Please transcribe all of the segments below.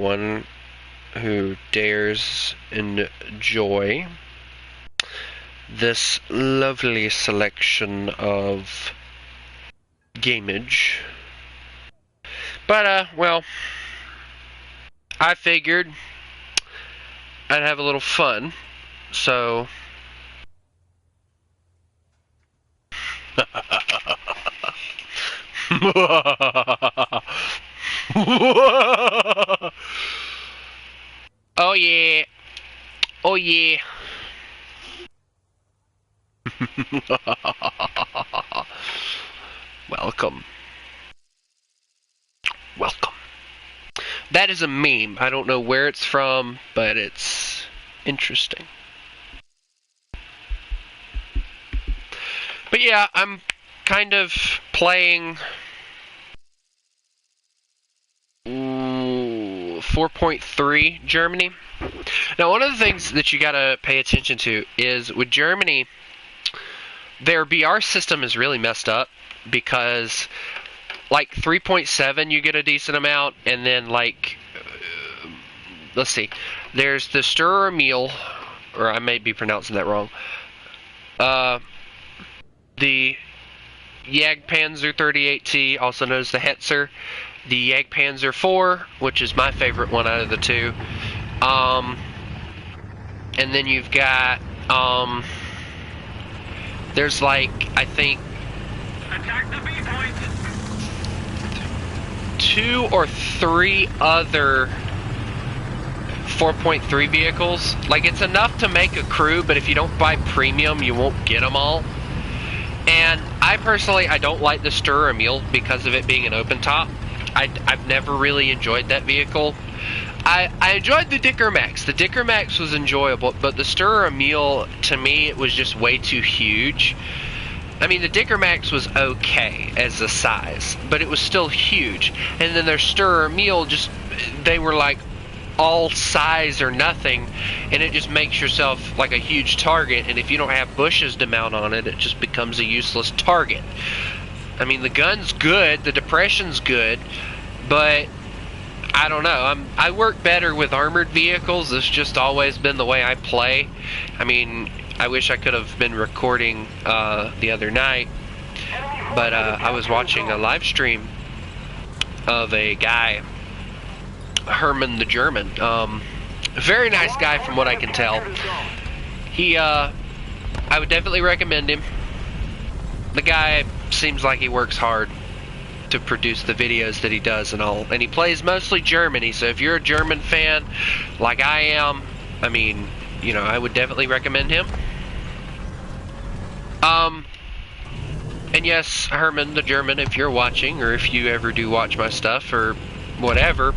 anyone who dares enjoy this lovely selection of gameage. But, well, I figured I'd have a little fun, so... Oh yeah. Oh yeah. Welcome. Welcome. That is a meme. I don't know where it's from, but it's interesting. But yeah, I'm kind of playing 4.3 Germany. Now, one of the things that you gotta pay attention to is with Germany, their BR system is really messed up because like 3.7 you get a decent amount, and then like let's see, there's the Sturrer meal, or I may be pronouncing that wrong. The Jagdpanzer 38T, also known as the Hetzer, the Jagdpanzer 4, which is my favorite one out of the two. And then you've got, there's like, I think, attack the B point. 2 or 3 other 4.3 vehicles. Like, it's enough to make a crew, but if you don't buy premium, you won't get them all. And I personally, I don't like the Sturrer Mule because of it being an open top. I've never really enjoyed that vehicle. I enjoyed the Dicker Max. The Dicker Max was enjoyable, but the Sturrer Mule, to me, it was just way too huge. I mean, the Dicker Max was okay as a size, but it was still huge. And then their Sturrer Mule, just, they were like all size or nothing, and it just makes yourself like a huge target, and if you don't have bushes to mount on it, it just becomes a useless target. I mean, the gun's good, the depression's good, but I don't know. I work better with armored vehicles. It's just always been the way I play. I mean, I wish I could have been recording the other night, but I was watching a live stream of a guy, Herman the German. Very nice guy from what I can tell. He, I would definitely recommend him. The guy seems like he works hard to produce the videos that he does and all. And he plays mostly Germany, so if you're a German fan, like I am, I mean, you know, I would definitely recommend him. And yes, Herman the German, if you're watching, or if you ever do watch my stuff, or whatever,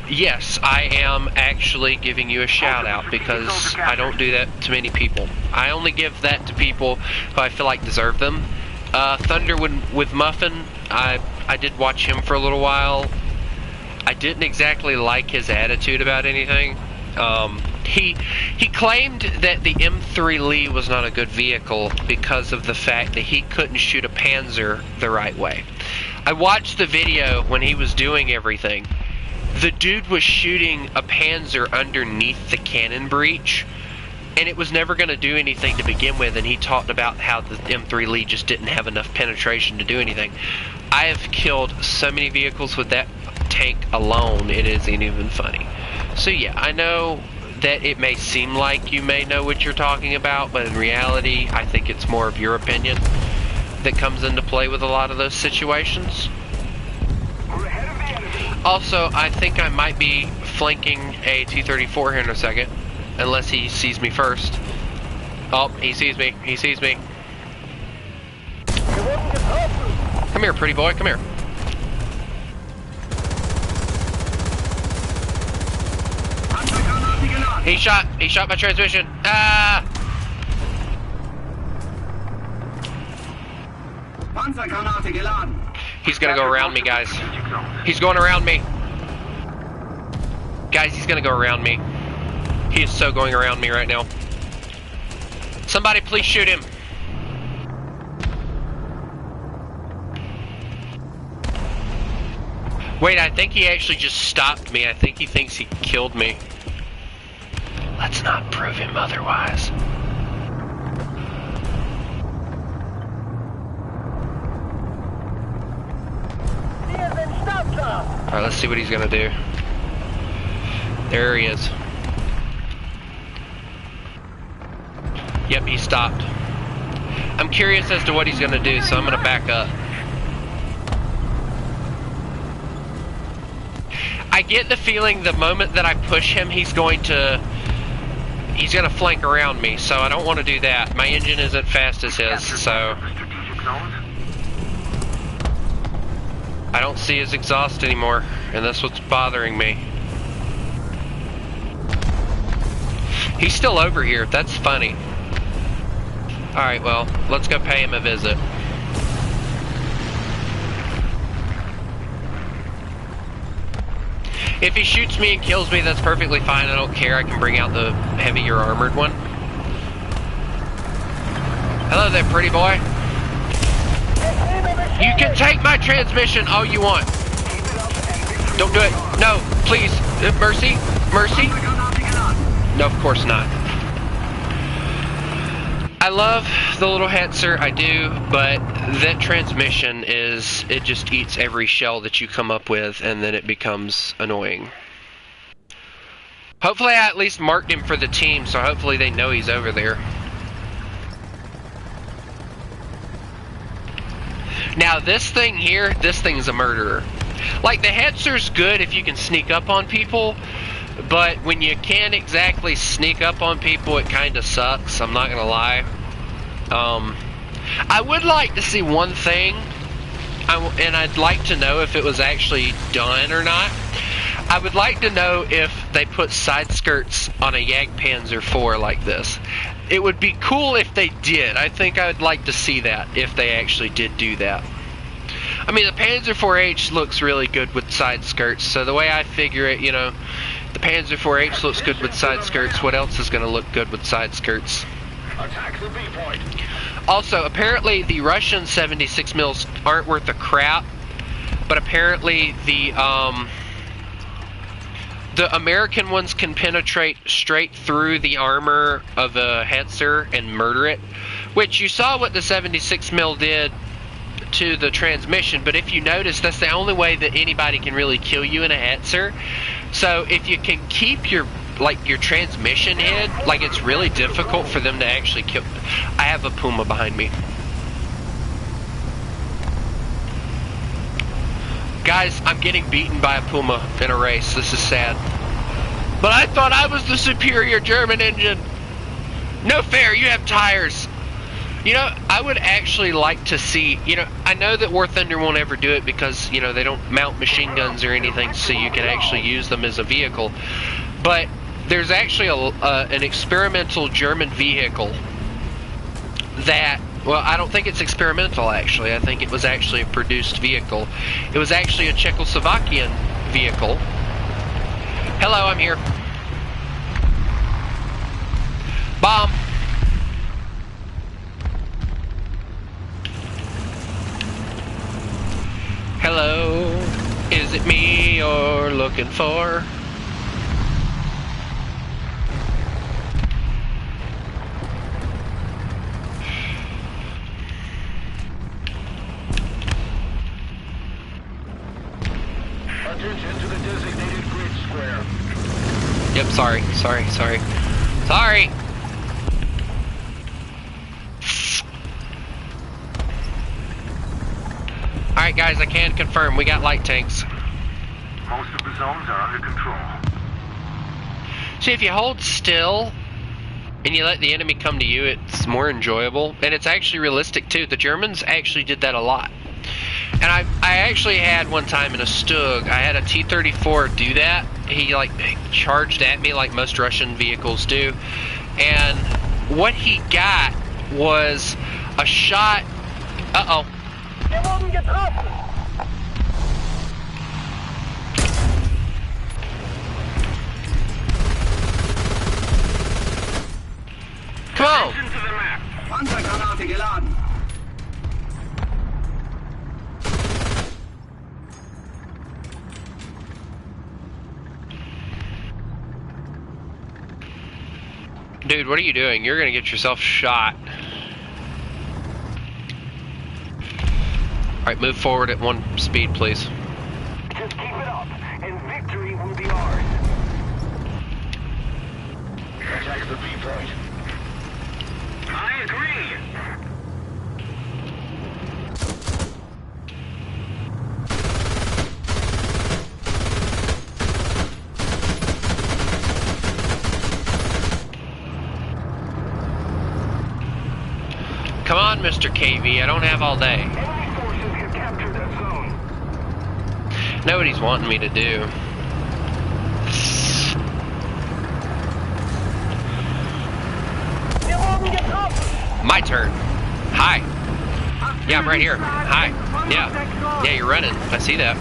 yes, I am actually giving you a shout out because I don't do that to many people. I only give that to people who I feel like deserve them. Thunder with Muffin, I did watch him for a little while. I didn't exactly like his attitude about anything. He claimed that the M3 Lee was not a good vehicle because of the fact that he couldn't shoot a Panzer the right way. I watched the video when he was doing everything. The dude was shooting a Panzer underneath the cannon breech, and it was never going to do anything to begin with, and he talked about how the M3 Lee just didn't have enough penetration to do anything. I have killed so many vehicles with that tank alone, it isn't even funny. So yeah, I know that it may seem like you may know what you're talking about, but in reality, I think it's more of your opinion that comes into play with a lot of those situations. Also, I think I might be flanking a T-34 here in a second, unless he sees me first. Oh, he sees me. He sees me. Come here, pretty boy. Come here. He shot my transmission. Ah! He's gonna go around me, guys. He's going around me. Guys, he's gonna go around me. He is so going around me right now. Somebody please shoot him. Wait, I think he actually just stopped me. I think he thinks he killed me. Let's not prove him otherwise. Alright, let's see what he's gonna do. There he is. Yep, he stopped. I'm curious as to what he's gonna do, so I'm gonna back up. I get the feeling the moment that I push him, he's gonna flank around me, so I don't want to do that. My engine isn't fast as his, so I don't see his exhaust anymore, and that's what's bothering me. He's still over here. That's funny. Alright, well, let's go pay him a visit. If he shoots me and kills me, that's perfectly fine. I don't care. I can bring out the heavier armored one. Hello there, pretty boy. You can take my transmission all you want. Don't do it. No, please. Mercy? Mercy? No, of course not. I love the little Hetzer, I do, but that transmission it just eats every shell that you come up with, and then it becomes annoying. Hopefully I at least marked him for the team, so hopefully they know he's over there. Now this thing here, this thing's a murderer. Like, the Hetzer's good if you can sneak up on people, but when you can't exactly sneak up on people, it kind of sucks, I'm not gonna lie. I would like to see one thing, and I'd like to know if it was actually done or not. I would like to know if they put side skirts on a Jagdpanzer IV like this. It would be cool if they did. I think I would like to see that, if they actually did do that. I mean, the Panzer IV-H looks really good with side skirts, so the way I figure it, you know, the Panzer IV-H looks good with side skirts. What else is going to look good with side skirts? Attack the B point. Also, apparently the Russian 76 mils aren't worth a crap, but apparently the American ones can penetrate straight through the armor of a Hetzer and murder it, which you saw what the 76 mil did to the transmission, but if you notice, that's the only way that anybody can really kill you in a Hetzer. So if you can keep your transmission hid, like, it's really difficult for them to actually kill. I have a Puma behind me. Guys, I'm getting beaten by a Puma in a race. This is sad. But I thought I was the superior German engine. No fair, you have tires. You know, I would actually like to see, you know, I know that War Thunder won't ever do it because, you know, they don't mount machine guns or anything so you can actually use them as a vehicle. But there's actually an experimental German vehicle that, well, I don't think it's experimental actually. I think it was actually a produced vehicle. It was actually a Czechoslovakian vehicle. Hello, I'm here. Bomb. Hello, is it me you're looking for? Attention to the designated grid square. Yep, sorry. Sorry! Alright guys, I can confirm, we got light tanks. Most of the zones are under control. See, if you hold still and you let the enemy come to you, it's more enjoyable. And it's actually realistic too. The Germans actually did that a lot. And I actually had one time in a Stug, I had a T-34 do that. He like charged at me like most Russian vehicles do. And what he got was a shot. Uh-oh. Wir wurden getroffen. Come on. Attention to the map. Panzergranate geladen. Dude, what are you doing? You're gonna get yourself shot. Alright, move forward at 1 speed, please. Just keep it up, and victory will be ours. Attack the B point. I agree. Come on, Mr. KV, I don't have all day. Enemy forces have captured that zone. Know what he's wanting me to do. Wir wurden getroffen! My turn. Hi. Yeah, I'm right here. Hi. Yeah. Yeah, you're running. I see that.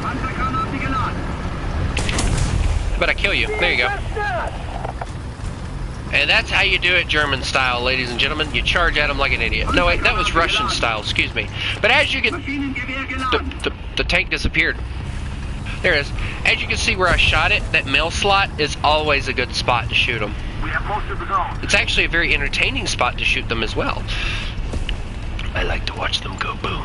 Panzergranate geladen! How about I kill you? There you go. And that's how you do it German style, ladies and gentlemen. You charge at them like an idiot. No, wait, that was Russian style, excuse me. But as you can... Maschinengewehr geladen! The tank disappeared. There it is. As you can see where I shot it, that mail slot is always a good spot to shoot them. We have posted the zone. It's actually a very entertaining spot to shoot them as well. I like to watch them go boom.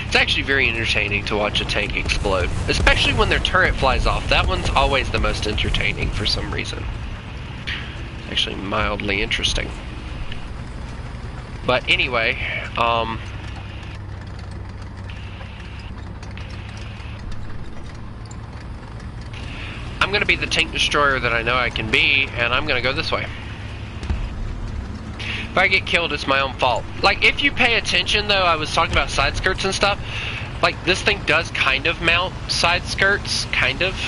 It's actually very entertaining to watch a tank explode, especially when their turret flies off. That one's always the most entertaining for some reason. It's actually mildly interesting. But anyway, I'm gonna be the tank destroyer that I know I can be, and I'm gonna go this way. If I get killed, it's my own fault. Like, if you pay attention, though, I was talking about side skirts and stuff. Like, this thing does kind of mount side skirts, kind of.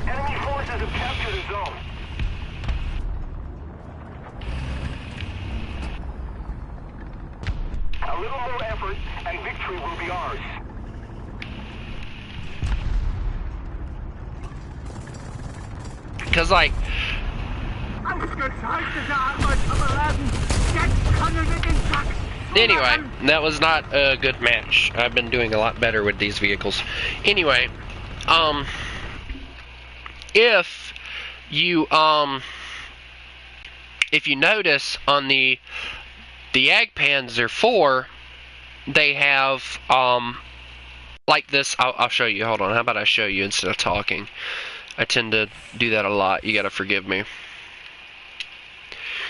Enemy forces have captured the zone. A little more effort, and victory will be ours. Because, like, Ausgezeichnete Arbeit, Kameraden! Jetzt können wir den Sack! anyway, that was not a good match. I've been doing a lot better with these vehicles. Anyway, if you notice on the Jagdpanzer 4, they have like this. I'll show you. Hold on. How about I show you instead of talking? I tend to do that a lot. You gotta forgive me.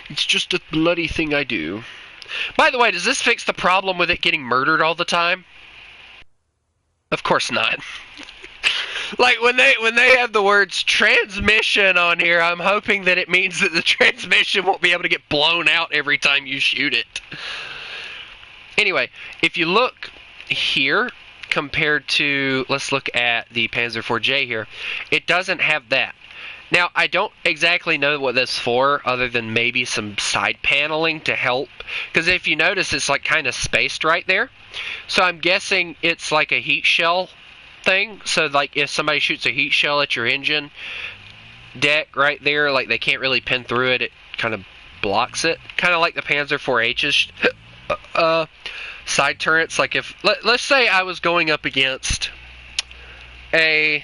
It's just a bloody thing I do. By the way, does this fix the problem with it getting murdered all the time? Of course not. Like, when they have the words transmission on here, I'm hoping that it means that the transmission won't be able to get blown out every time you shoot it. Anyway, if you look here, compared to, let's look at the Panzer IV-J here, it doesn't have that. Now, I don't exactly know what that's for, other than maybe some side paneling to help. Because if you notice, it's like kind of spaced right there. So I'm guessing it's like a heat shell thing. So like if somebody shoots a heat shell at your engine deck right there, like they can't really pin through it, it kind of blocks it. Kind of like the Panzer IVH's side turrets. Like if, let's say I was going up against a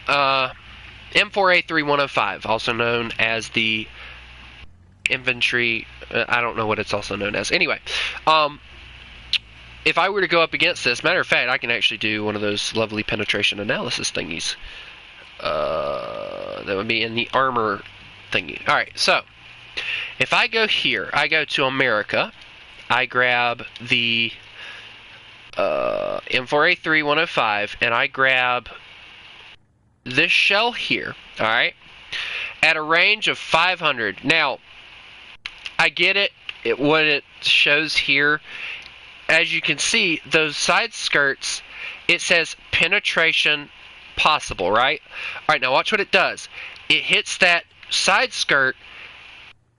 M4A3105, also known as the infantry, I don't know what it's also known as. Anyway, if I were to go up against this, matter of fact, I can actually do one of those lovely penetration analysis thingies. That would be in the armor thingy. Alright, so, if I go here, I go to America, I grab the M4A3105, and I grab this shell here, alright, at a range of 500. Now, I get it, what it shows here, as you can see, those side skirts, it says penetration possible, right? Alright, now watch what it does. It hits that side skirt,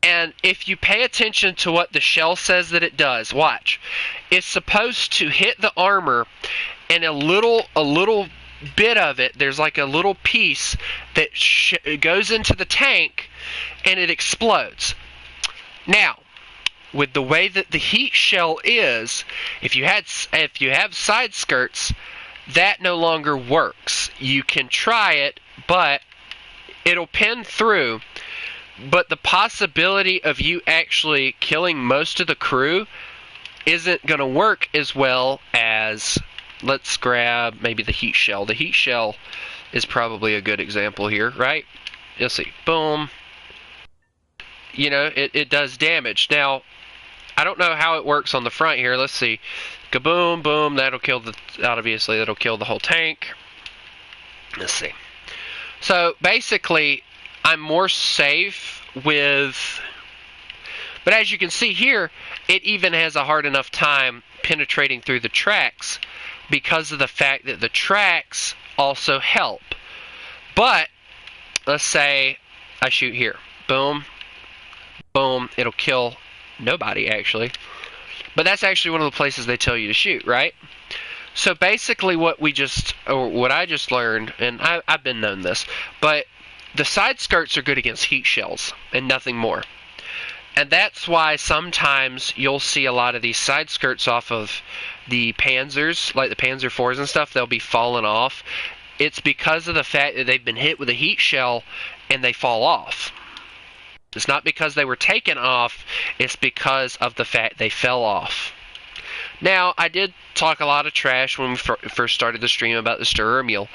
and if you pay attention to what the shell says that it does, watch. It's supposed to hit the armor, and a little bit of it, there's like a little piece that goes into the tank and it explodes. Now, with the way that the heat shell is, if you have side skirts, that no longer works. You can try it, but it'll pin through. But the possibility of you actually killing most of the crew isn't going to work as well as, let's grab maybe the heat shell. The heat shell is probably a good example here, right? You'll see. Boom. You know, it does damage. Now, I don't know how it works on the front here. Let's see. Kaboom, boom. That'll kill the, obviously, that'll kill the whole tank. Let's see. So, basically, I'm more safe with... But as you can see here, it even has a hard enough time penetrating through the tracks because of the fact that the tracks also help. But, let's say I shoot here. Boom. Boom. It'll kill nobody, actually. But that's actually one of the places they tell you to shoot, right? So basically what I just learned, and I've been known this, but the side skirts are good against heat shells and nothing more. And that's why sometimes you'll see a lot of these side skirts off of the Panzers, like the Panzer IVs and stuff, they'll be falling off. It's because of the fact that they've been hit with a heat shell and they fall off. It's not because they were taken off, it's because of the fact they fell off. Now, I did talk a lot of trash when we first started the stream about the Sturrer Mule.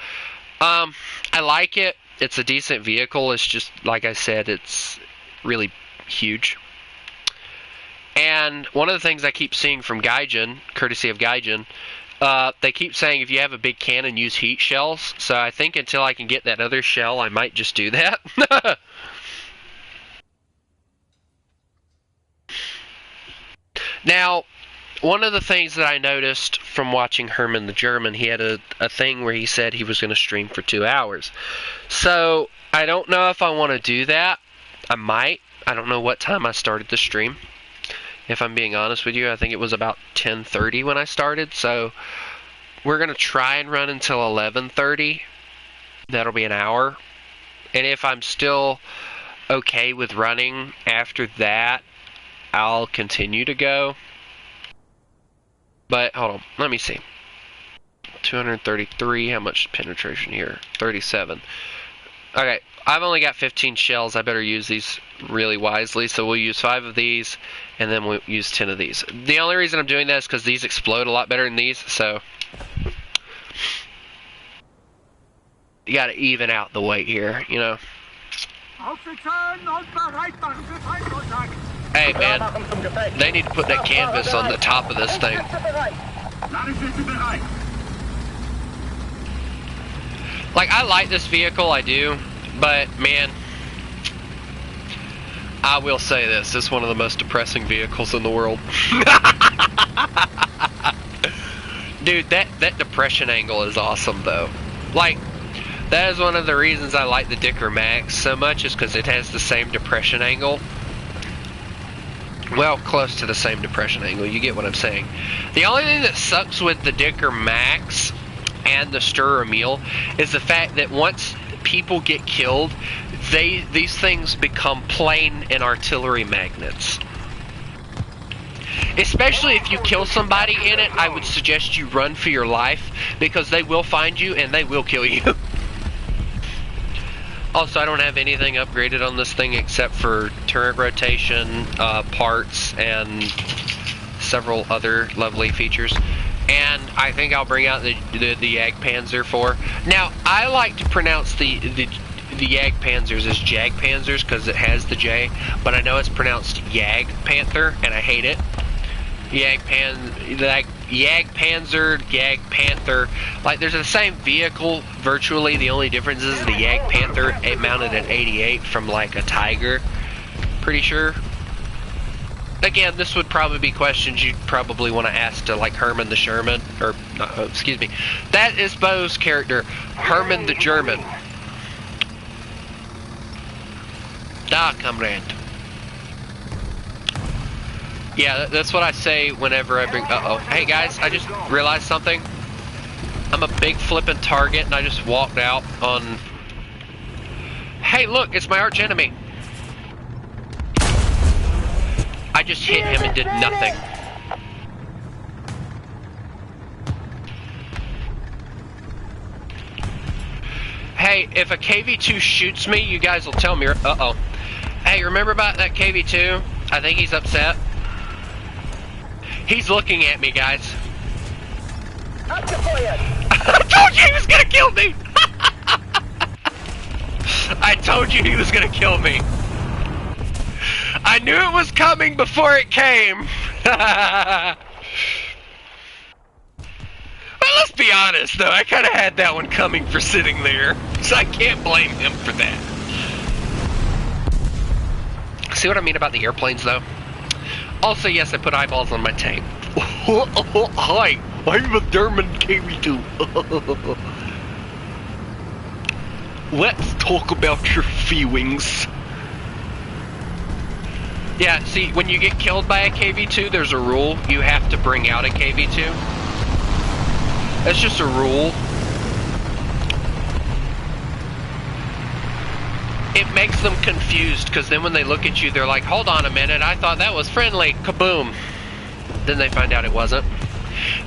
I like it. It's a decent vehicle. It's just, like I said, it's really huge. And one of the things I keep seeing from Gaijin, courtesy of Gaijin, they keep saying if you have a big cannon, use heat shells. So I think until I can get that other shell, I might just do that. Now, one of the things that I noticed from watching Herman the German, he had a thing where he said he was going to stream for 2 hours. So, I don't know if I want to do that. I might. I don't know what time I started the stream. If I'm being honest with you, I think it was about 10:30 when I started. So, we're going to try and run until 11:30. That'll be an hour. And if I'm still okay with running after that, I'll continue to go. But, hold on, let me see. 233, how much penetration here? 37. Okay, I've only got 15 shells. I better use these really wisely. So we'll use 5 of these, and then we'll use 10 of these. The only reason I'm doing that is because these explode a lot better than these, so... You gotta even out the weight here, you know? Hey man, they need to put that canvas on the top of this thing. Like, I like this vehicle, I do, but man, I will say this, it's one of the most depressing vehicles in the world. Dude, that depression angle is awesome though. Like, that is one of the reasons I like the Dicker Max so much, is because it has the same depression angle. Well, close to the same depression angle, you get what I'm saying. The only thing that sucks with the Dicker Max and the Sturrer Mule is the fact that once people get killed, these things become plane and artillery magnets. Especially if you kill somebody in it, I would suggest you run for your life, because they will find you and they will kill you. Also, I don't have anything upgraded on this thing except for turret rotation, parts, and several other lovely features. And I think I'll bring out the Jagdpanzer 4. Now, I like to pronounce the Jagdpanzers as Jagdpanzers because it has the J, but I know it's pronounced Jagdpanther, and I hate it. Jagdpanzer, Jagdpanther, like there's the same vehicle virtually. The only difference is the Jagdpanther, it mounted an 88 from like a Tiger, pretty sure. Again, this would probably be questions you'd probably want to ask to like Herman the Sherman, or excuse me, that is Bo's character, Herman the German. Da, comrade. Yeah, that's what I say whenever I bring... Uh-oh. Hey, guys, I just realized something. I'm a big flipping target, and I just walked out on... Hey, look, it's my arch enemy. I just hit him and did nothing. Hey, if a KV-2 shoots me, you guys will tell me. Uh-oh. Hey, remember about that KV-2? I think he's upset. He's looking at me, guys. I told you he was gonna kill me! I told you he was gonna kill me. I knew it was coming before it came. Well, let's be honest, though. I kind of had that one coming for sitting there, so I can't blame him for that. See what I mean about the airplanes, though? Also, yes, I put eyeballs on my tank. Hi, I'm a German KV-2. Let's talk about your feelings. Yeah, see, when you get killed by a KV-2, there's a rule. You have to bring out a KV-2. That's just a rule. It makes them confused, because then when they look at you, they're like, hold on a minute, I thought that was friendly. Kaboom. Then they find out it wasn't.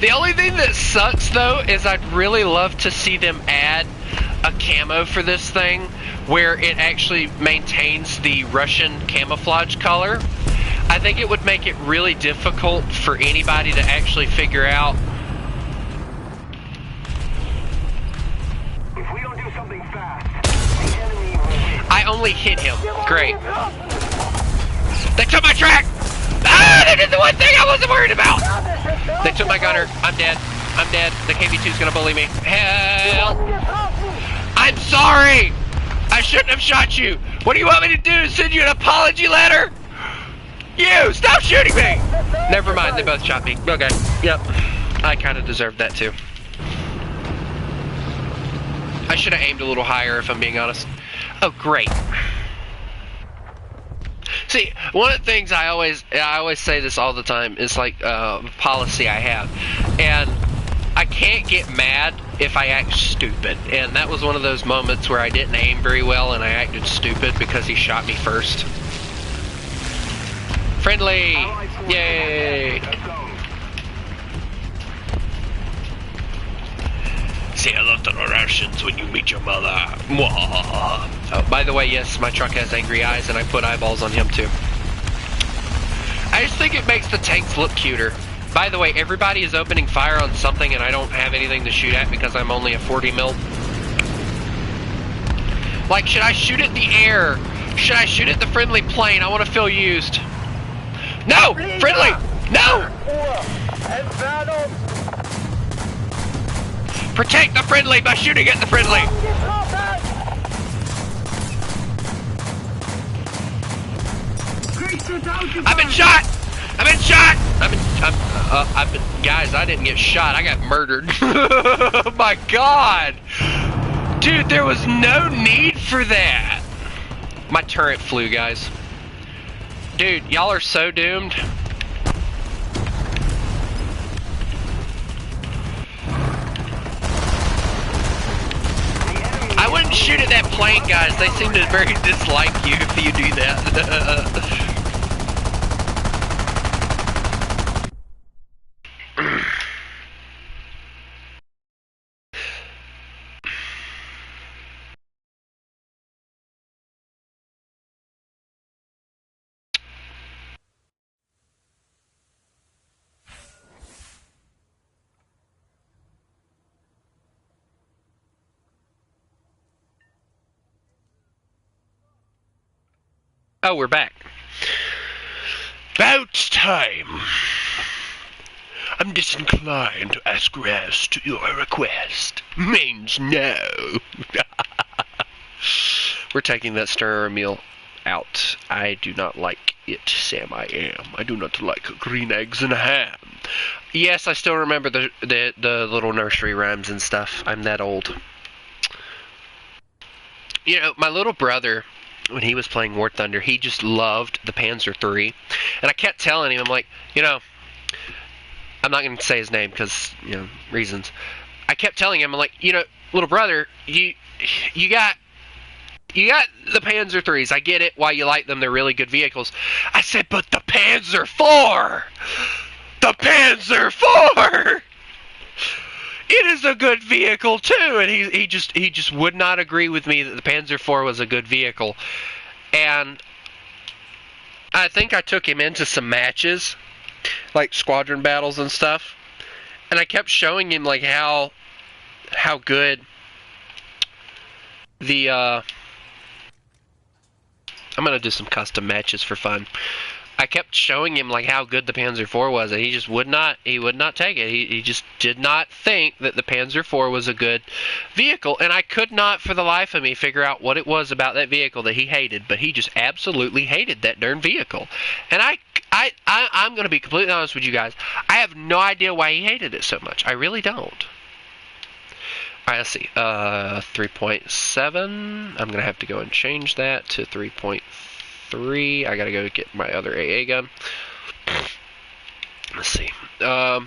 The only thing that sucks, though, is I'd really love to see them add a camo for this thing where it actually maintains the Russian camouflage color. I think it would make it really difficult for anybody to actually figure out. If we don't do something fast, the enemy will win. I only hit him. Great. They took my track! Ah, they did the one thing I wasn't worried about! They took my gunner. I'm dead. I'm dead. The KV-2's gonna bully me. Hell! I'm sorry! I shouldn't have shot you! What do you want me to do? Send you an apology letter? You! Stop shooting me! Never mind, they both shot me. Okay. Yep. I kinda deserved that too. I should have aimed a little higher if I'm being honest. Oh, great. See, one of the things I always say this all the time, is like policy I have. And I can't get mad if I act stupid. And that was one of those moments where I didn't aim very well and I acted stupid because he shot me first. Friendly! Yay! Say hello to the Russians when you meet your mother. Oh, by the way, yes, my truck has angry eyes and I put eyeballs on him too. I just think it makes the tanks look cuter. By the way, everybody is opening fire on something and I don't have anything to shoot at because I'm only a 40 mil. Like, should I shoot at the air? Should I shoot at the friendly plane? I want to feel used. No! Friendly! No! Protect the friendly by shooting at the friendly! I've been shot! I've been shot! Guys, I didn't get shot. I got murdered. Oh my god! Dude, there was no need for that. My turret flew, guys. Dude, y'all are so doomed. I wouldn't shoot at that plane, guys. They seem to very dislike you if you do that. Oh, we're back. About time. I'm disinclined to acquiesce to your request. Means no. We're taking that stir meal out. I do not like it, Sam. I do not like green eggs and ham. Yes, I still remember the little nursery rhymes and stuff. I'm that old. You know, my little brother, when he was playing War Thunder, he just loved the Panzer III. And I kept telling him, I'm like, you know, I'm not going to say his name because, you know, reasons. I kept telling him, I'm like, you know, little brother, you got the Panzer IIIs. I get it why you like them. They're really good vehicles. I said, but the Panzer IV! The Panzer IV! It is a good vehicle too, and he just would not agree with me that the Panzer IV was a good vehicle. And I think I took him into some matches, like squadron battles and stuff, and I kept showing him like how good the I'm gonna do some custom matches for fun. I kept showing him like how good the Panzer IV was, and he just would not take it. He just did not think that the Panzer IV was a good vehicle, and I could not for the life of me figure out what it was about that vehicle that he hated, but he just absolutely hated that darn vehicle. And I'm going to be completely honest with you guys. I have no idea why he hated it so much. I really don't. Alright, let's see. 3.7. I'm going to have to go and change that to 3.3. I gotta go get my other AA gun. Let's see. I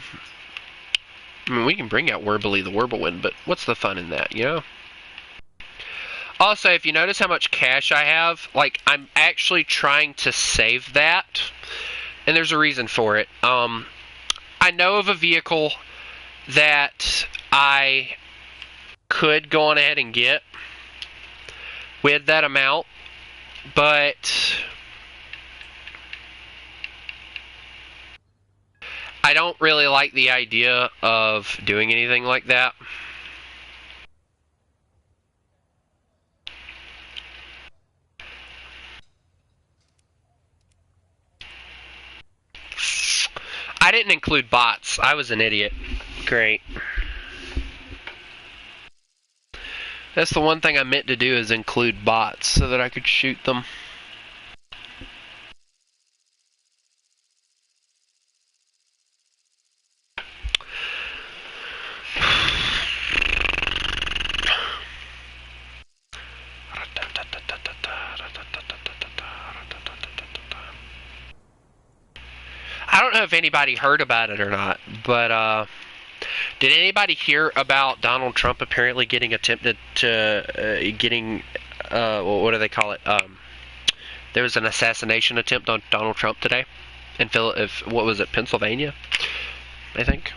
mean, we can bring out Werbly the Whirlwind, but what's the fun in that, you know? Also, if you notice how much cash I have, like, I'm actually trying to save that, and there's a reason for it. I know of a vehicle that I could go on ahead and get with that amount, but I don't really like the idea of doing anything like that. I didn't include bots. I was an idiot. Great. That's the one thing I meant to do, is include bots so that I could shoot them. I don't know if anybody heard about it or not, but did anybody hear about Donald Trump apparently getting attempted to what do they call it? There was an assassination attempt on Donald Trump today in what was it, Pennsylvania, I think.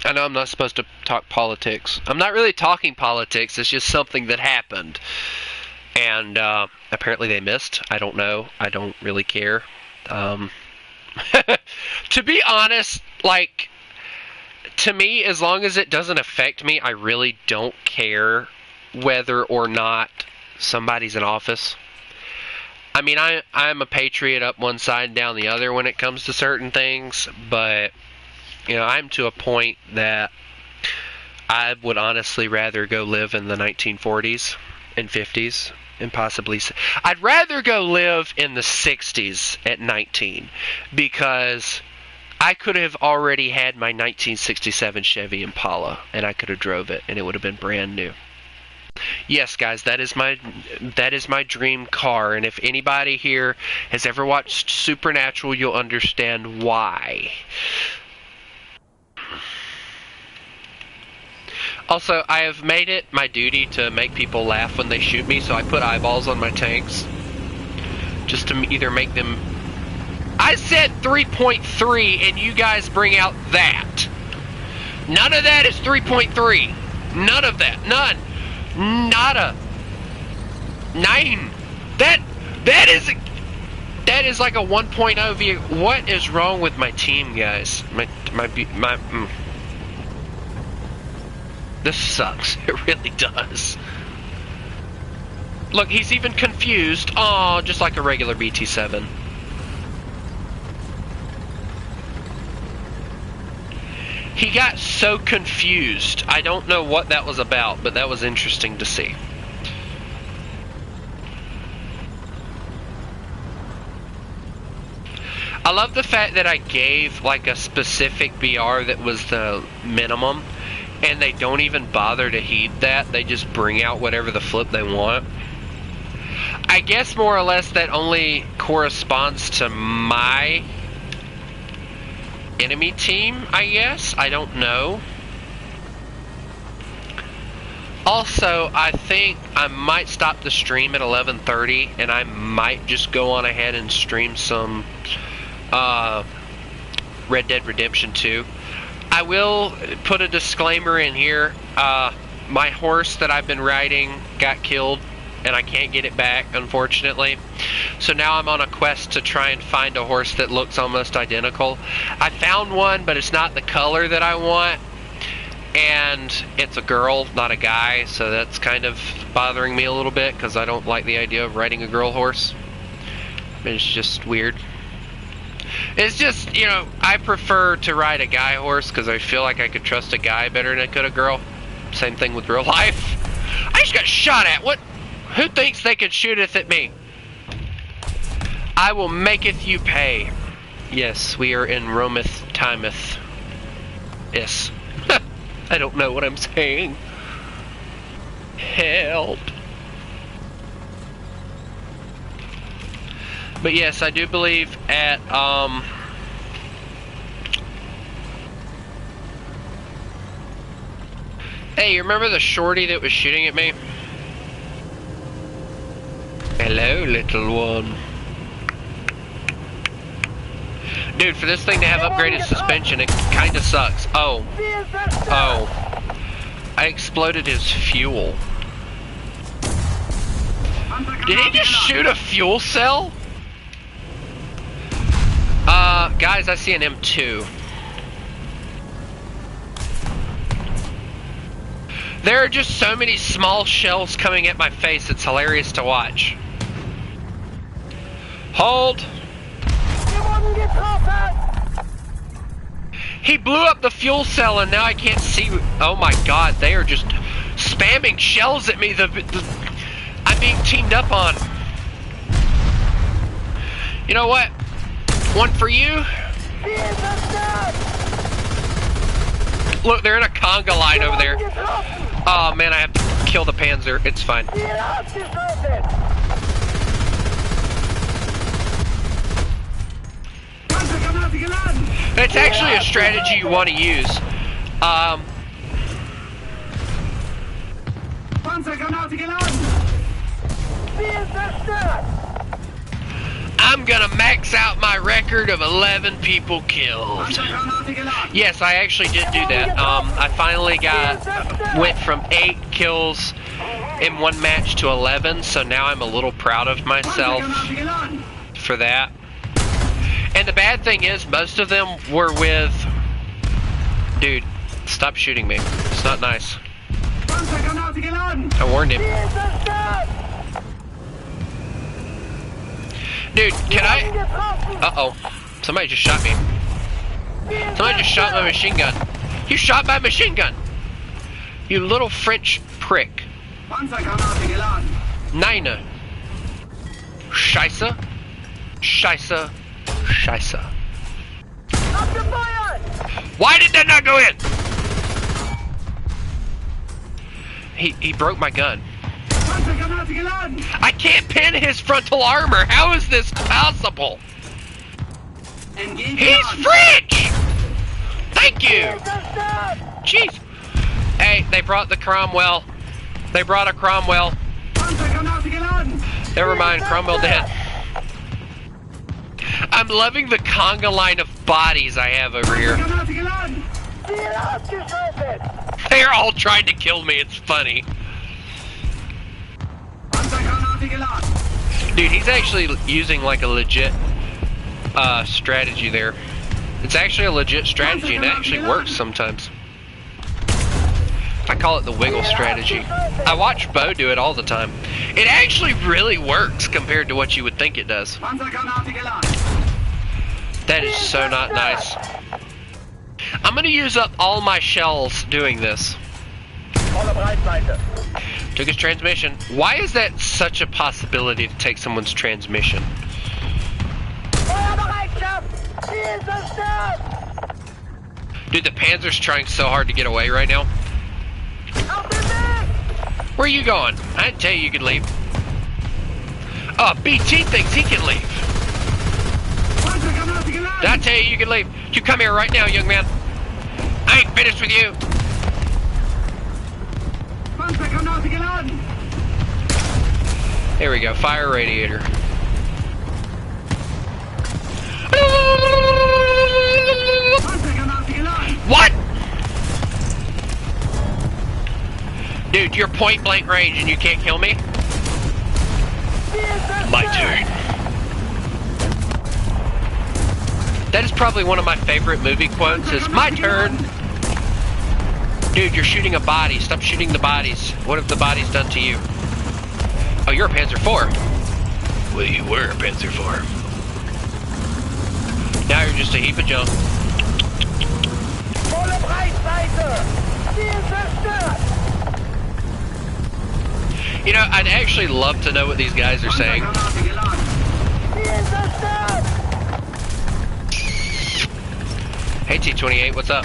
I know I'm not supposed to talk politics. I'm not really talking politics. It's just something that happened, and apparently they missed. I don't know. I don't really care. To be honest, like, to me, as long as it doesn't affect me, I really don't care whether or not somebody's in office. I mean, I'm a patriot up one side and down the other when it comes to certain things, but, you know, I'm to a point that I would honestly rather go live in the 1940s and 50s and possibly... I'd rather go live in the 60s at 19, because I could have already had my 1967 Chevy Impala, and I could have drove it, and it would have been brand new. Yes, guys, that is my dream car, and if anybody here has ever watched Supernatural, you'll understand why. Also, I have made it my duty to make people laugh when they shoot me, so I put eyeballs on my tanks, just to either make them... I said 3.3, and you guys bring out that. None of that is 3.3. None of that. None. Nada. 9. That is like a 1.0 vehicle. What is wrong with my team, guys? This sucks. It really does. Look, he's even confused. Aw, just like a regular BT-7. He got so confused. I don't know what that was about, but that was interesting to see. I love the fact that I gave like a specific BR that was the minimum, and they don't even bother to heed that. They just bring out whatever the flip they want. I guess more or less that only corresponds to my enemy team, I guess. I don't know. Also, I think I might stop the stream at 11:30, and I might just go on ahead and stream some Red Dead Redemption 2. I will put a disclaimer in here. My horse that I've been riding got killed, and I can't get it back, unfortunately. So now I'm on a quest to try and find a horse that looks almost identical. I found one, but it's not the color that I want. And it's a girl, not a guy, so that's kind of bothering me a little bit, because I don't like the idea of riding a girl horse. It's just weird. It's just, you know, I prefer to ride a guy horse because I feel like I could trust a guy better than I could a girl. Same thing with real life. I just got shot at. What? Who thinks they could shooteth at me? I will maketh you pay. Yes, we are in Rometh Timeth. Yes. I don't know what I'm saying. Help. But yes, I do believe at, hey, you remember the shorty that was shooting at me? Hello, little one. Dude, for this thing to have upgraded suspension, it kinda sucks. Oh. Oh. I exploded his fuel. Did he just shoot a fuel cell? Guys, I see an M2. There are just so many small shells coming at my face, it's hilarious to watch. Hold! He blew up the fuel cell and now I can't see. Oh my god, they are just spamming shells at me. I'm being teamed up on. You know what? One for you. Look, they're in a conga line over there. Oh man, I have to kill the Panzer. It's fine. It's actually a strategy you want to use. I'm gonna max out my record of 11 people killed. Yes, I actually did do that. I finally went from 8 kills in one match to 11, so now I'm a little proud of myself for that. And the bad thing is, most of them were with... Dude, stop shooting me. It's not nice. I warned him. Dude, can I... Uh-oh. Somebody just shot me. Somebody just shot my machine gun. You shot my machine gun! You little French prick. Nine. Scheisse. Scheisse. Scheisse. Why did that not go in? He broke my gun. I can't pin his frontal armor. How is this possible? He's French! Thank you! Jeez. Hey, they brought the Cromwell. They brought a Cromwell. Never mind, Cromwell dead. I'm loving the conga line of bodies I have over here. They're all trying to kill me, it's funny. Dude, he's actually using like a legit strategy there. It's actually a legit strategy and it actually works sometimes. I call it the wiggle strategy. I watch Bo do it all the time. It actually really works compared to what you would think it does. That is so not nice. I'm gonna use up all my shells doing this. Took his transmission. Why is that such a possibility to take someone's transmission? Dude, the Panzer's trying so hard to get away right now. Where are you going? I didn't tell you could leave. Oh, BT thinks he can leave. Did I tell you you can leave? You come here right now, young man. I ain't finished with you. Here we go, fire radiator. What? Dude, you're point blank range and you can't kill me? My turn. That is probably one of my favorite movie quotes is, my turn. Dude, you're shooting a body. Stop shooting the bodies. What have the bodies done to you? Oh, you're a Panzer IV. Well, you were a Panzer IV. Now you're just a heap of junk. Volle Breitseite! Ziel zerstört! You know, I'd actually love to know what these guys are saying. Ziel zerstört! Hey T-28, what's up?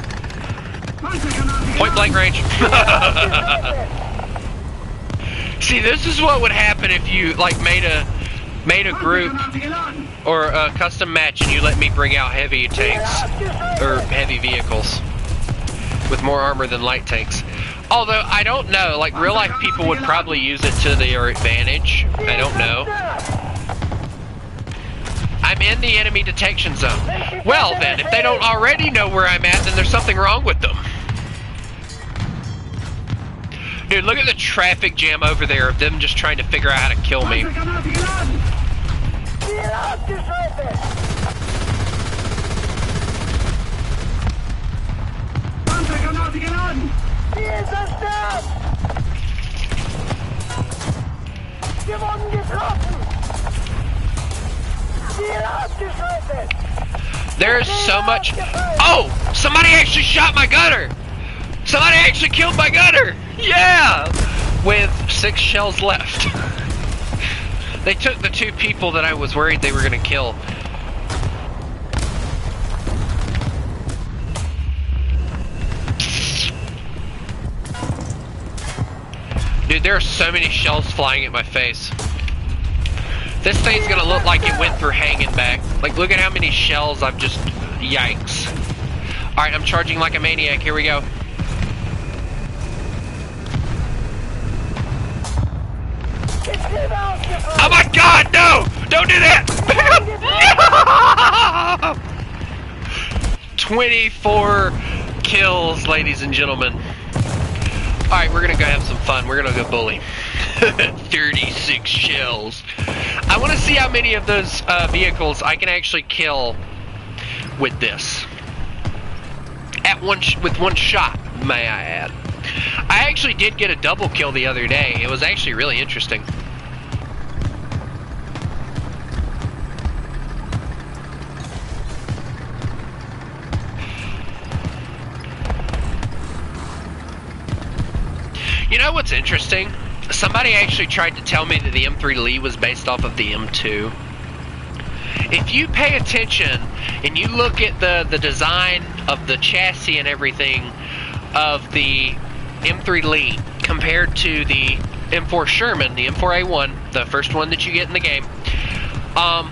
Point blank range. See, this is what would happen if you like made a group or a custom match and you let me bring out heavy tanks or heavy vehicles with more armor than light tanks. Although I don't know, like real life people would probably use it to their advantage. I don't know. I'm in the enemy detection zone. Well then, if they don't already know where I'm at, then there's something wrong with them. Dude, look at the traffic jam over there of them just trying to figure out how to kill me. There's so much. Oh! Somebody actually shot my gunner! Somebody actually killed my gunner! Yeah! With 6 shells left. They took the 2 people that I was worried they were gonna kill. Dude, there are so many shells flying at my face. This thing's gonna look like it went through hanging back. Like, look at how many shells I've just... Yikes. Alright, I'm charging like a maniac. Here we go. Oh my god, no! Don't do that! No! 24 kills, ladies and gentlemen. Alright, we're gonna go have some fun. We're gonna go bully. 36 shells. I want to see how many of those vehicles I can actually kill with this. With one shot, may I add. I actually did get a double kill the other day. It was actually really interesting. You know what's interesting? Somebody actually tried to tell me that the M3 Lee was based off of the M2. If you pay attention and you look at the design of the chassis and everything of the M3 Lee compared to the M4 Sherman, the M4A1, the first one that you get in the game, I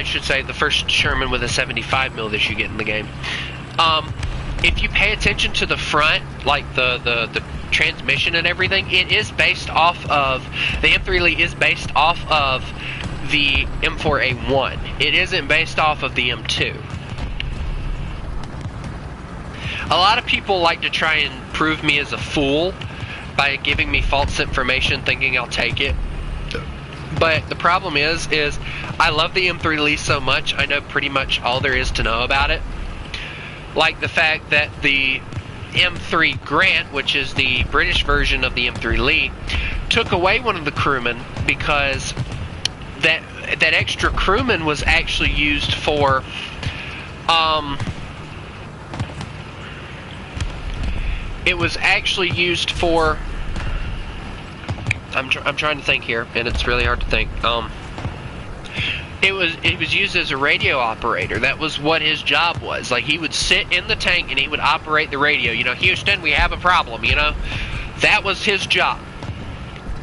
should say the first Sherman with a 75 mil that you get in the game. If you pay attention to the front, like the transmission and everything, it is based off of, the M3 Lee is based off of the M4A1. It isn't based off of the M2. A lot of people like to try and prove me as a fool by giving me false information thinking I'll take it. But the problem is I love the M3 Lee so much, I know pretty much all there is to know about it. Like the fact that the M3 Grant, which is the British version of the M3 Lee, took away one of the crewmen because that extra crewman was actually used for it was actually used for I'm trying to think here, and it's really hard to think. It was used as a radio operator. That was what his job was. Like, he would sit in the tank and he would operate the radio. You know, Houston, we have a problem, you know? That was his job.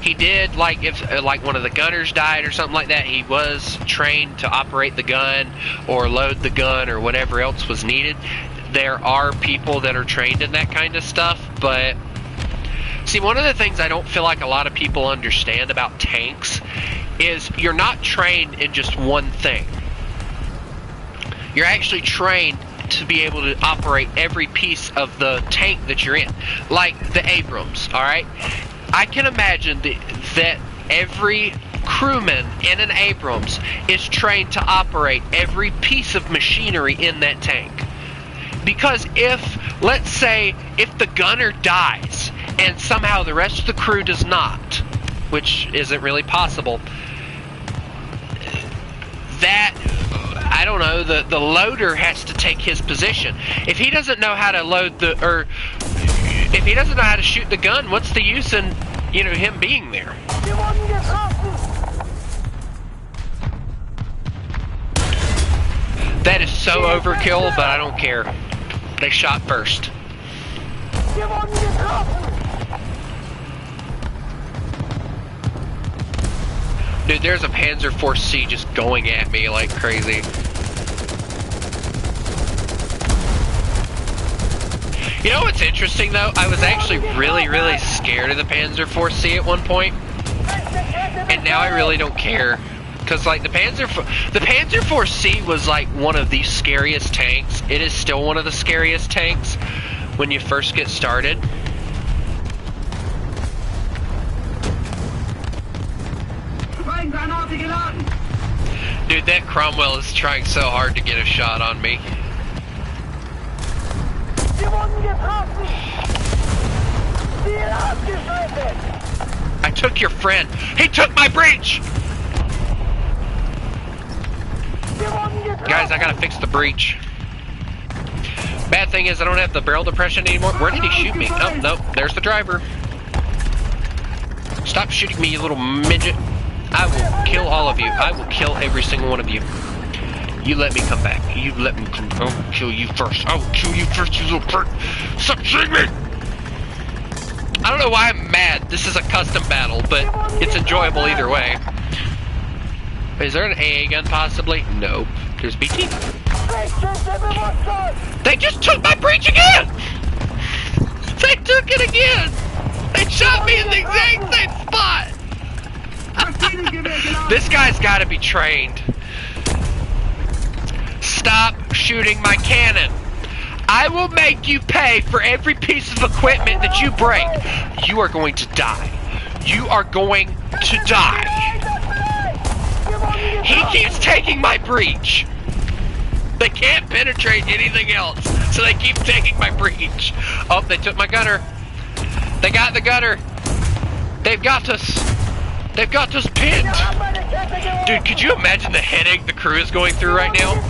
He did, like, if like one of the gunners died or something like that, he was trained to operate the gun or load the gun or whatever else was needed. There are people that are trained in that kind of stuff, but see, one of the things I don't feel like a lot of people understand about tanks is you're not trained in just one thing. You're actually trained to be able to operate every piece of the tank that you're in. Like the Abrams, alright? I can imagine that every crewman in an Abrams is trained to operate every piece of machinery in that tank. Because if, let's say, if the gunner dies and somehow the rest of the crew does not, which isn't really possible, that, I don't know, the loader has to take his position. If he doesn't know how to load the, or if he doesn't know how to shoot the gun, what's the use in, you know, him being there? That is so overkill, but I don't care. They shot first. Dude, there's a Panzer IV C just going at me like crazy. You know what's interesting though? I was actually really scared of the Panzer IV C at one point. And now I really don't care. Because like the Panzer IV C was like one of the scariest tanks. It is still one of the scariest tanks when you first get started. Dude, that Cromwell is trying so hard to get a shot on me. I took your friend. He took my breach! Guys, I gotta fix the breach. Bad thing is I don't have the barrel depression anymore. Where did he shoot me? Oh, no, there's the driver. Stop shooting me, you little midget. I will kill all of you. I will kill every single one of you. You let me come back. You let me come. I will kill you first. I will kill you first, you little prick. Stop shooting me! I don't know why I'm mad. This is a custom battle, but it's enjoyable either way. Is there an AA gun possibly? Nope. There's BT. They just took my breach again! They took it again! They shot me in the exact same spot! This guy's gotta be trained. Stop shooting my cannon. I will make you pay for every piece of equipment that you break. You are going to die. You are going to die. He keeps taking my breach. They can't penetrate anything else, so they keep taking my breach. Oh, they took my gunner. They got the gunner. They've got us. They've got us pinned. Dude, could you imagine the headache the crew is going through right now?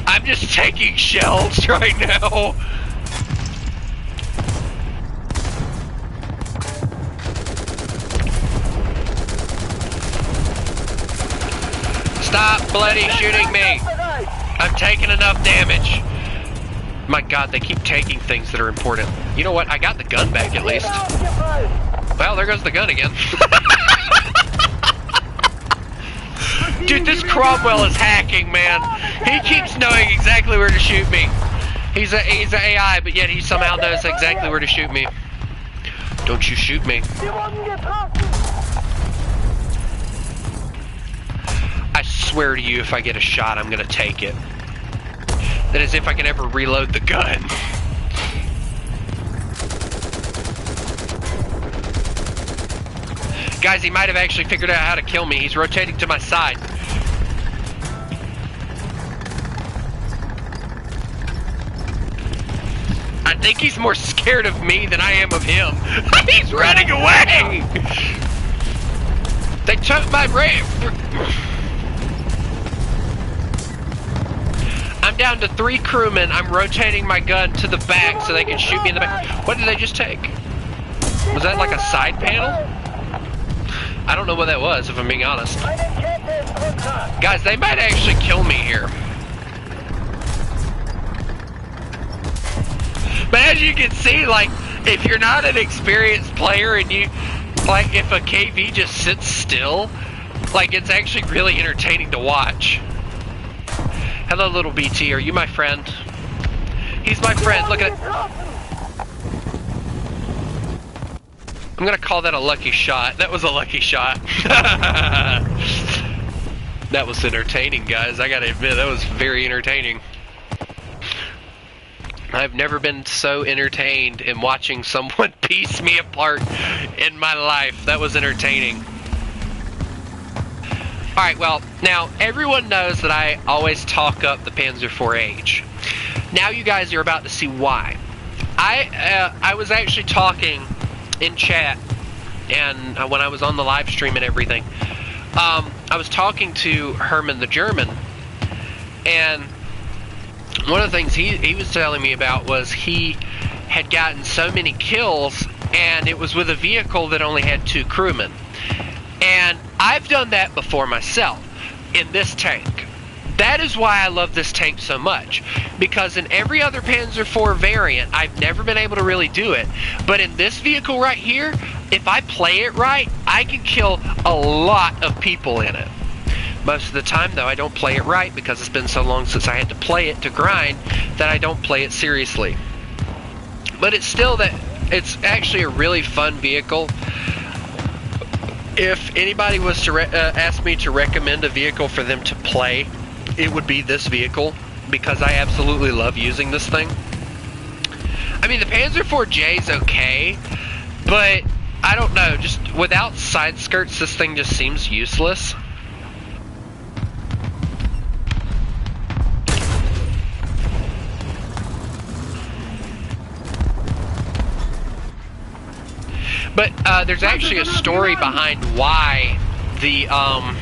I'm just taking shells right now. Stop bloody shooting me. I'm taking enough damage. My god, they keep taking things that are important. You know what? I got the gun back at least. Well, there goes the gun again. Dude, this Cromwell is hacking, man. He keeps knowing exactly where to shoot me. He's an AI, but yet he somehow knows exactly where to shoot me. Don't you shoot me. I swear to you, if I get a shot, I'm gonna take it. That is if I can ever reload the gun. Guys, he might have actually figured out how to kill me. He's rotating to my side. I think he's more scared of me than I am of him. He's running away! They took my brain. I'm down to 3 crewmen. I'm rotating my gun to the back so they can shoot me in the back. What did they just take? Was that like a side panel? I don't know what that was, if I'm being honest. Guys, they might actually kill me here. But as you can see, like, if you're not an experienced player and you, like, if a KV just sits still, like, it's actually really entertaining to watch. Hello, little BT. Are you my friend? He's my friend. Look at it. I'm gonna call that a lucky shot. That was a lucky shot. That was entertaining, guys. I gotta admit, that was very entertaining. I've never been so entertained in watching someone piece me apart in my life. That was entertaining. Alright, well, now, everyone knows that I always talk up the Panzer IV-H. Now you guys are about to see why. I was actually talking in chat, and when I was on the live stream and everything, I was talking to Herman the German, and one of the things he was telling me about was he had gotten so many kills, and it was with a vehicle that only had 2 crewmen. And I've done that before myself, in this tank. That is why I love this tank so much, because in every other Panzer IV variant, I've never been able to really do it. But in this vehicle right here, if I play it right, I can kill a lot of people in it. Most of the time, though, I don't play it right because it's been so long since I had to play it to grind that I don't play it seriously. But it's still it's actually a really fun vehicle. If anybody was to ask me to recommend a vehicle for them to play, it would be this vehicle, because I absolutely love using this thing. I mean, the Panzer IV-J is okay, but I don't know, just without side skirts, this thing just seems useless. But there's actually a story behind why the oh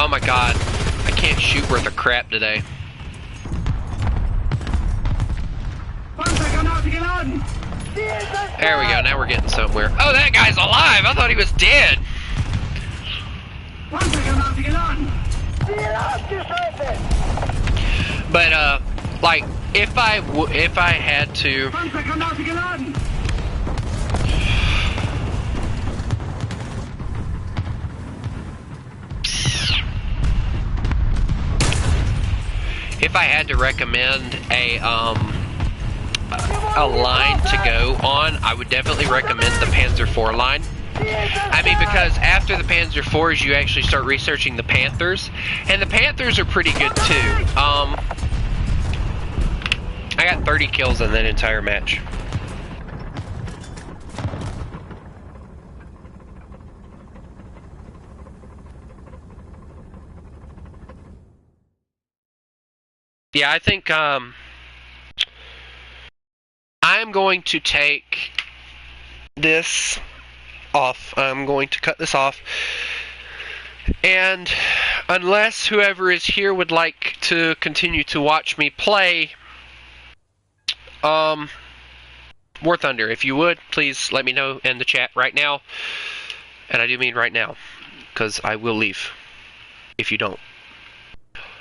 my god, I can't shoot worth a crap today. There we go, now we're getting somewhere. Oh, that guy's alive! I thought he was dead! But, like, if I had to... If I had to recommend a line to go on, I would definitely recommend the Panzer IV line. I mean, because after the Panzer IVs, you actually start researching the Panthers, and the Panthers are pretty good too. I got 30 kills in that entire match. Yeah, I think I'm going to take this off. I'm going to cut this off. And unless whoever is here would like to continue to watch me play War Thunder, if you would, please let me know in the chat right now. And I do mean right now, because I will leave if you don't.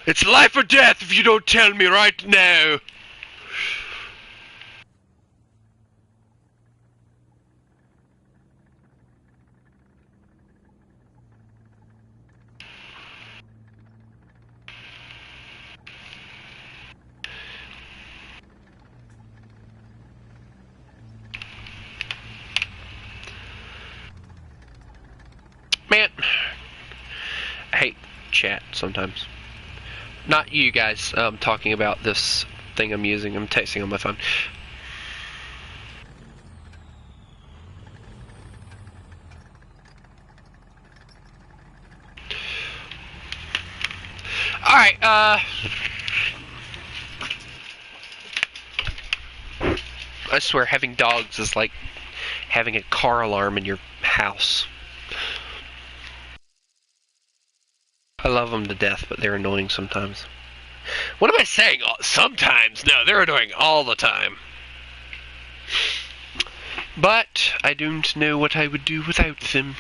It's life or death if you don't tell me right now. Man, I hate chat sometimes. Not you guys, talking about this thing I'm using. I'm texting on my phone. Alright, I swear having dogs is like having a car alarm in your house. I love them to death, but they're annoying sometimes. What am I saying? Sometimes? No, they're annoying all the time. But I don't know what I would do without them.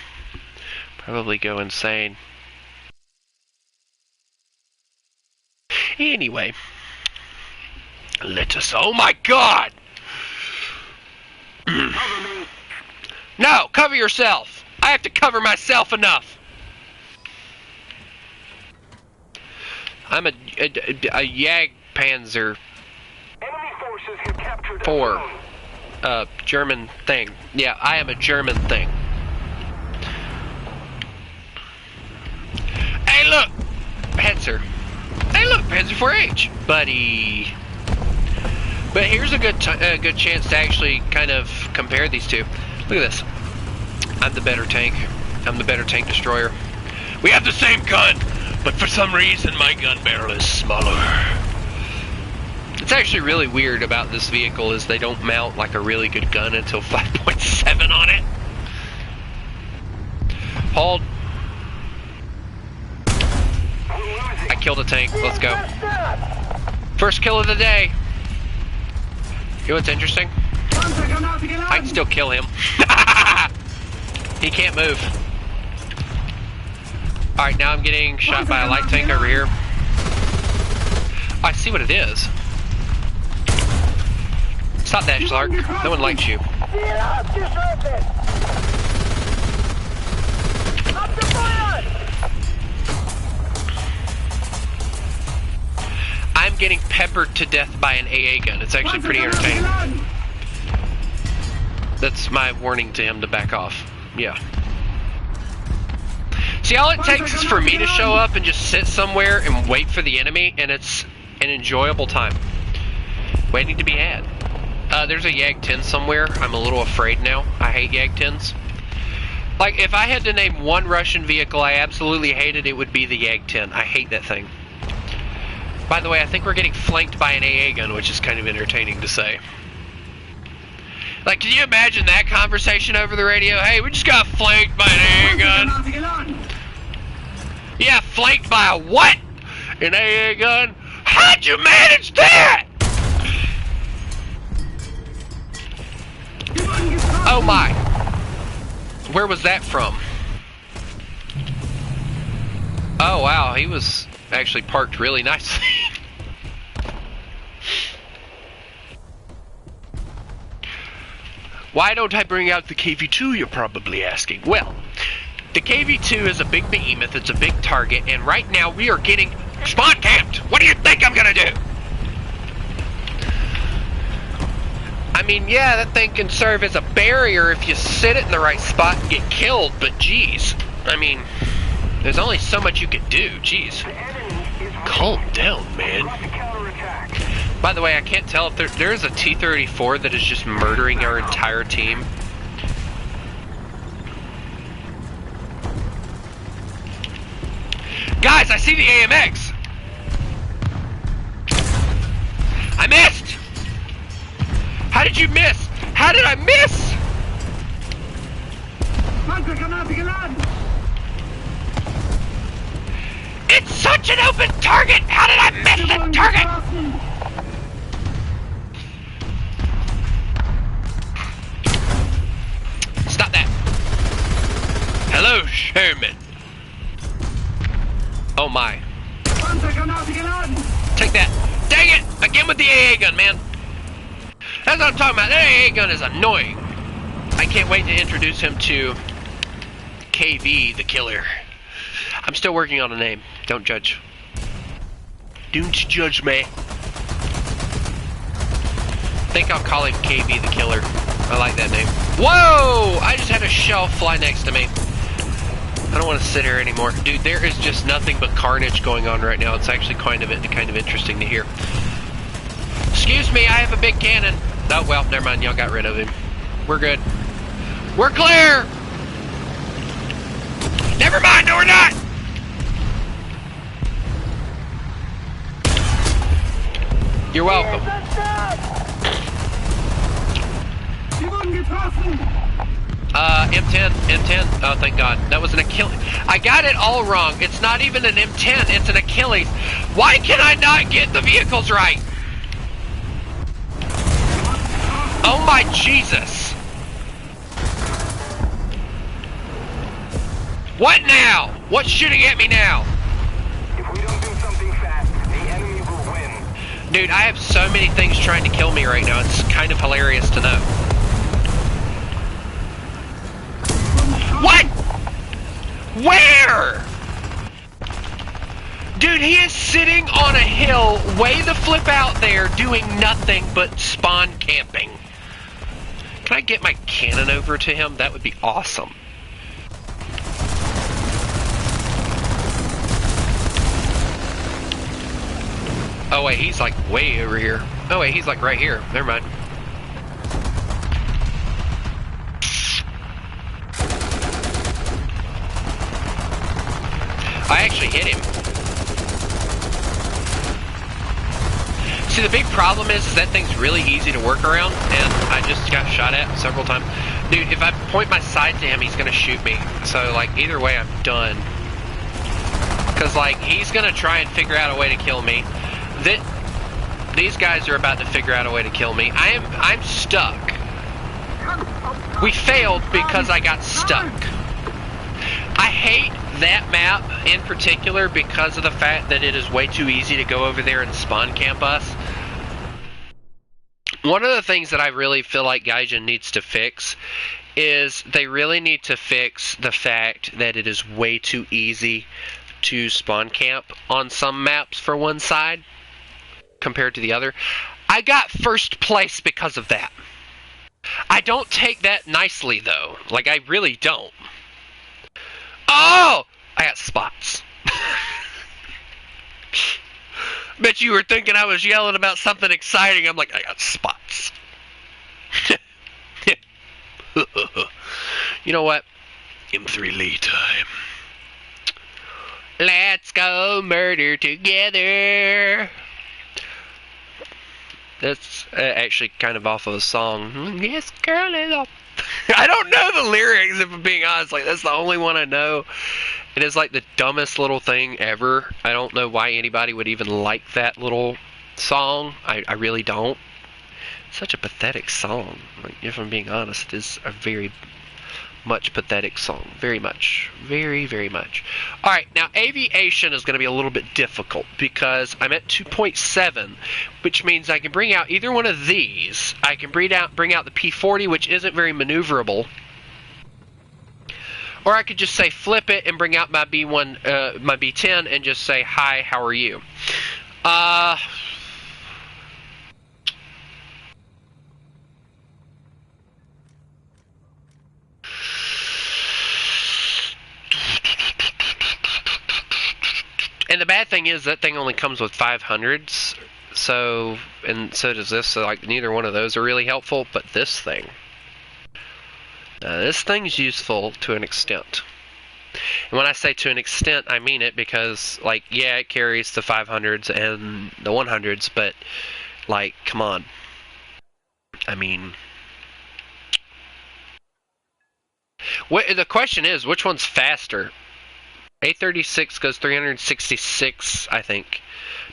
Probably go insane. Anyway. Let us... Oh my god! No! Cover yourself! I have to cover myself enough. I'm a Jag Panzer Enemy forces have captured 4. German thing. Yeah, I am a German thing. Hey, look! Panzer. Hey, look, Panzer 4H, buddy. But here's a good chance to actually kind of compare these two. Look at this. I'm the better tank. I'm the better tank destroyer. We have the same gun, but for some reason my gun barrel is smaller. It's actually really weird about this vehicle is they don't mount like a really good gun until 5.7 on it. Hold. I killed a tank. Let's go. First kill of the day. You know what's interesting? I can still kill him. He can't move. Alright, now I'm getting shot by a light tank over here. Oh, I see what it is. Stop that, Slark. No one likes you. I'm getting peppered to death by an AA gun. It's actually pretty entertaining. That's my warning to him to back off. Yeah. See, all it takes is for me to show up and just sit somewhere and wait for the enemy, and it's an enjoyable time. Waiting to be had. There's a Jag 10 somewhere. I'm a little afraid now. I hate Jag 10s. Like, if I had to name one Russian vehicle I absolutely hated, it would be the Jag 10. I hate that thing. By the way, I think we're getting flanked by an AA gun, which is kind of entertaining to say. Like, can you imagine that conversation over the radio? Hey, we just got flanked by an AA gun. Yeah, flanked by a what? An AA gun? How'd you manage that? Oh my. Where was that from? Oh wow, he was actually parked really nicely. Why don't I bring out the KV-2, you're probably asking? Well, the KV-2 is a big behemoth, it's a big target, and right now we are getting spawn camped! What do you think I'm gonna do? I mean, yeah, that thing can serve as a barrier if you sit it in the right spot and get killed, but geez, I mean, there's only so much you can do, geez. Calm down, man. By the way, I can't tell if there's a T-34 that is just murdering our entire team. Guys, I see the AMX! I missed! How did you miss? How did I miss? It's such an open target! How did I miss the target? Stop that. Hello, Sherman. Oh my. Take that. Dang it! Again with the AA gun, man. That's what I'm talking about. That AA gun is annoying. I can't wait to introduce him to KV the Killer. I'm still working on a name. Don't judge. Don't judge me. I think I'll call him KV the Killer. I like that name. Whoa! I just had a shell fly next to me. I don't want to sit here anymore. Dude, there is just nothing but carnage going on right now. It's actually kind of interesting to hear. Excuse me, I have a big cannon. Oh, well, never mind. Y'all got rid of him. We're good. We're clear! Never mind, no we're not! You're welcome. M10. Oh, thank God. That was an Achilles. I got it all wrong. It's not even an M10. It's an Achilles. Why can I not get the vehicles right? Oh my Jesus. What now? What's shooting at me now? If we don't do something fast, the enemy will win. Dude, I have so many things trying to kill me right now. It's kind of hilarious to know. What? Where? Dude, he is sitting on a hill way the flip out there doing nothing but spawn camping. Can I get my cannon over to him? That would be awesome. Oh wait, he's like way over here. Oh wait, he's like right here. Never mind. I actually hit him. See, the big problem is that thing's really easy to work around, and I just got shot at several times. Dude, if I point my sight to him, he's gonna shoot me. So, like, either way, I'm done. Because, like, he's gonna try and figure out a way to kill me. These guys are about to figure out a way to kill me. I'm stuck. We failed because I got stuck. I hate that map in particular because of the fact that it is way too easy to go over there and spawn camp us. One of the things that I really feel like Gaijin needs to fix is they really need to fix the fact that it is way too easy to spawn camp on some maps for one side compared to the other. I got first place because of that. I don't take that nicely though. Like, I really don't. Oh! I got spots. Bet you were thinking I was yelling about something exciting. I'm like, I got spots. You know what? M3 Lee time. Let's go murder together. That's actually kind of off of a song. Yes, girl is off. I don't know the lyrics, if I'm being honest. Like, that's the only one I know. It is like the dumbest little thing ever. I don't know why anybody would even like that little song. I really don't. It's such a pathetic song. Like, if I'm being honest, it is a very much pathetic song. Very much. Very, very much. Alright, now aviation is going to be a little bit difficult because I'm at 2.7, which means I can bring out either one of these. I can bring out the P40, which isn't very maneuverable. Or I could just say flip it and bring out my B1, my B10 and just say, hi, how are you? And the bad thing is that thing only comes with 500s, so, and so does this, so like neither one of those are really helpful, but this thing's useful to an extent. And when I say to an extent, I mean it because, like, yeah, it carries the 500s and the 100s, but, like, come on. I mean, the question is, which one's faster? A36 goes 366, I think.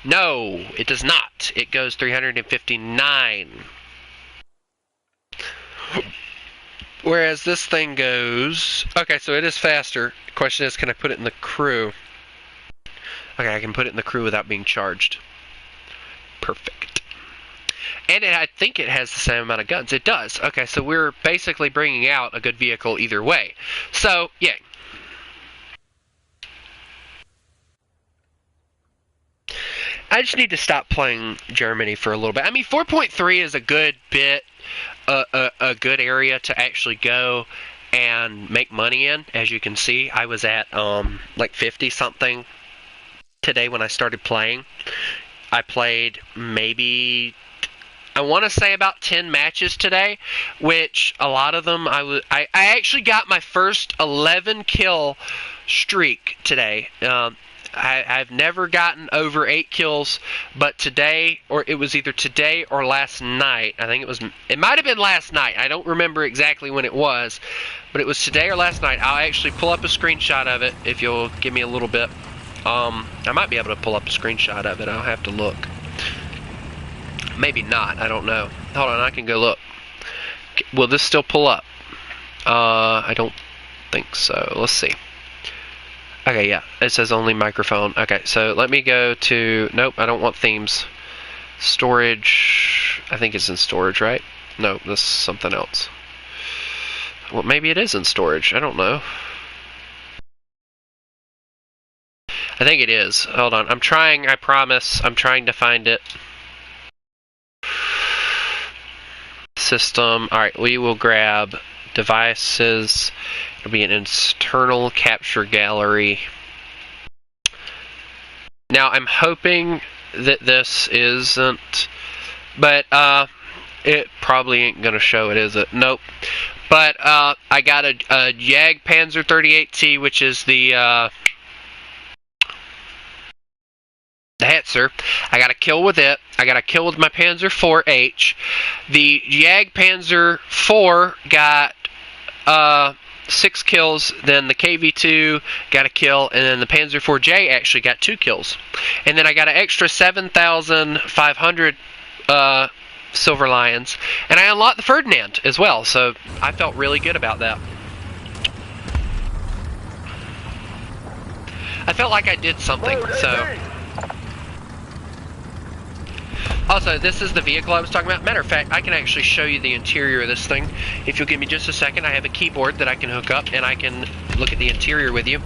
No, it does not. It goes 359. Whereas this thing goes... Okay, so it is faster. The question is, can I put it in the crew? Okay, I can put it in the crew without being charged. Perfect. And I think it has the same amount of guns. It does. Okay, so we're basically bringing out a good vehicle either way. So, yeah. I just need to stop playing Germany for a little bit. I mean, 4.3 is a good bit, a good area to actually go and make money in. As you can see, I was at like 50 something today when I started playing. I played maybe, I want to say about 10 matches today, which a lot of them I actually got my first 11 kill streak today. I've never gotten over 8 kills, but today, or it was either today or last night. I think it might have been last night. I don't remember exactly when it was, but it was today or last night. I'll actually pull up a screenshot of it if you'll give me a little bit. I might be able to pull up a screenshot of it. I'll have to look. Maybe not. I don't know. Hold on, I can go look. Will this still pull up? I don't think so. Let's see. Okay, yeah, it says only microphone. Okay, so let me go to, nope, I don't want themes. Storage, I think it's in storage, right? No, this is something else. Well, maybe it is in storage, I don't know. I think it is. Hold on. I'm trying, I promise. I'm trying to find it. System. Alright, we will grab devices. It'll be an internal capture gallery. Now, I'm hoping that this isn't... But, it probably ain't gonna show it, is it? Nope. But, I got a Jag Panzer 38T, which is the Hetzer. I got a kill with it. I got a kill with my Panzer 4H. The Jag Panzer 4 got 6 kills. Then the KV2 got a kill, and then the Panzer 4J actually got 2 kills. And then I got an extra 7,500 Silver Lions, and I unlocked the Ferdinand as well. So I felt really good about that. I felt like I did something. So. Also, this is the vehicle I was talking about. Matter of fact, I can actually show you the interior of this thing. If you'll give me just a second, I have a keyboard that I can hook up, and I can look at the interior with you.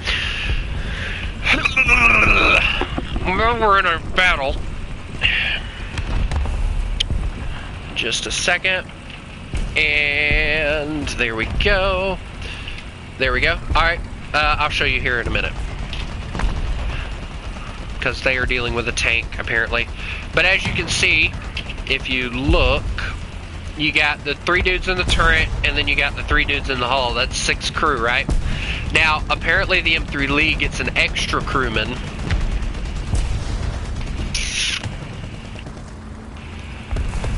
We're in a battle. Just a second. And there we go. There we go. Alright, I'll show you here in a minute. Because they are dealing with a tank, apparently. But as you can see, if you look, you got the 3 dudes in the turret, and then you got the 3 dudes in the hull. That's 6 crew, right? Now, apparently the M3 Lee gets an extra crewman.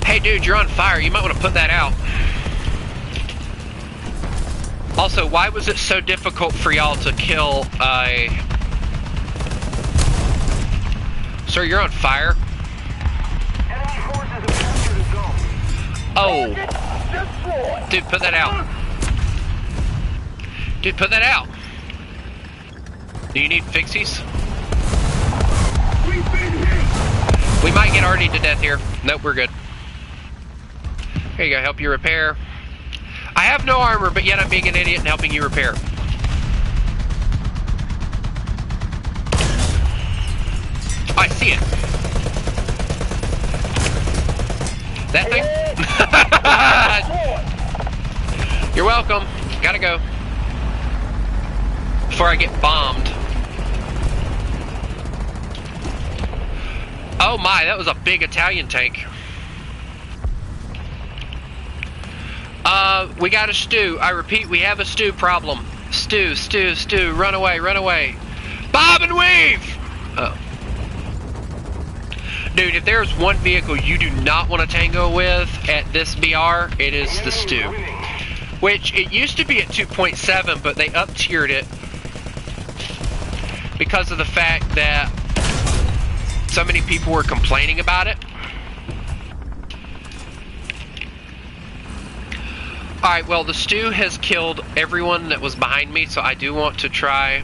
Hey dude, you're on fire. You might want to put that out. Also, why was it so difficult for y'all to kill a... Sir, you're on fire. Oh. Dude, put that out. Dude, put that out. Do you need fixies? We might get already to death here. Nope, we're good. Here you go, help you repair. I have no armor, but yet I'm being an idiot and helping you repair. Oh, I see it. That thing? You're welcome. Gotta go. Before I get bombed. Oh my, that was a big Italian tank. We got a stew. I repeat, we have a stew problem. Stew, run away, run away. Bob and weave! Oh. Dude, if there's one vehicle you do not want to tango with at this BR, it is the stew. Which, it used to be at 2.7, but they up-tiered it because of the fact that so many people were complaining about it. Alright, well, the stew has killed everyone that was behind me, so I do want to try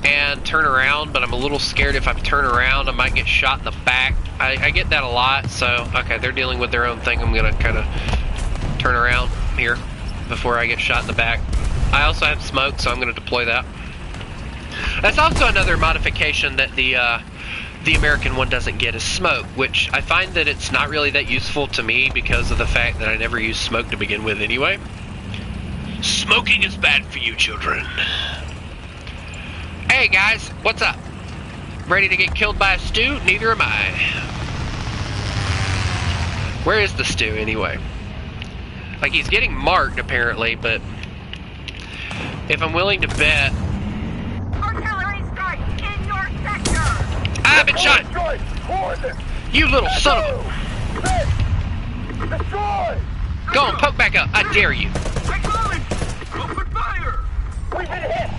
and turn around, but I'm a little scared if I turn around, I might get shot in the back. I get that a lot, so, okay, they're dealing with their own thing. I'm gonna kind of turn around here before I get shot in the back. I also have smoke, so I'm gonna deploy that. That's also another modification that the American one doesn't get, is smoke, which I find that it's not really that useful to me because of the fact that I never use smoke to begin with anyway. Smoking is bad for you, children. Hey guys, what's up? Ready to get killed by a stew? Neither am I. Where is the stew anyway? Like, he's getting marked apparently, but if I'm willing to bet... Artillery strike in your sector! I've been shot! You little son of a... Go on, poke back up. I dare you. Acknowledge! Open fire! We've been hit!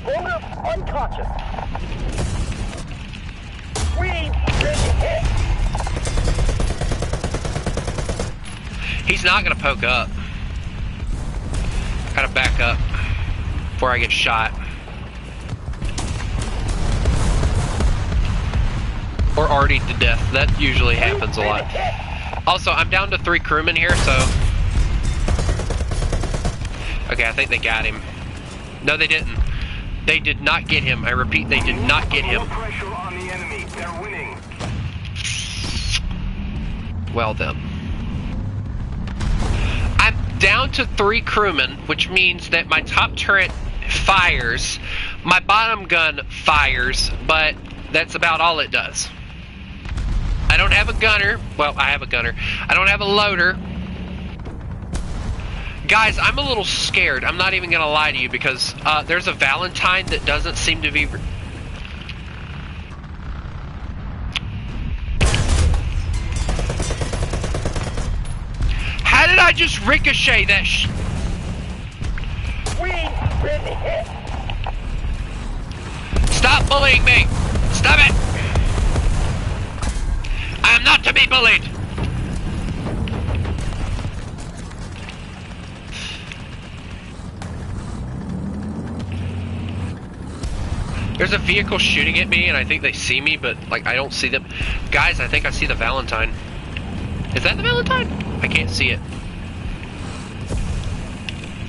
Hold up, unconscious. We've been hit! He's not gonna poke up. Gotta back up before I get shot. Or already to death. That usually happens a lot. Also, I'm down to 3 crewmen here, so... Okay, I think they got him. No, they didn't. They did not get him. I repeat, they did not get him. Pressure on the enemy. They're winning. Well then. I'm down to 3 crewmen, which means that my top turret fires, my bottom gun fires, but that's about all it does. I don't have a gunner. Well, I have a gunner. I don't have a loader. Guys, I'm a little scared. I'm not even going to lie to you because there's a Valentine that doesn't seem to be... How did I just ricochet that We've been hit. Stop bullying me! Stop it! I am not to be bullied! There's a vehicle shooting at me, and I think they see me, but, like, I don't see them. Guys, I think I see the Valentine. Is that the Valentine? I can't see it.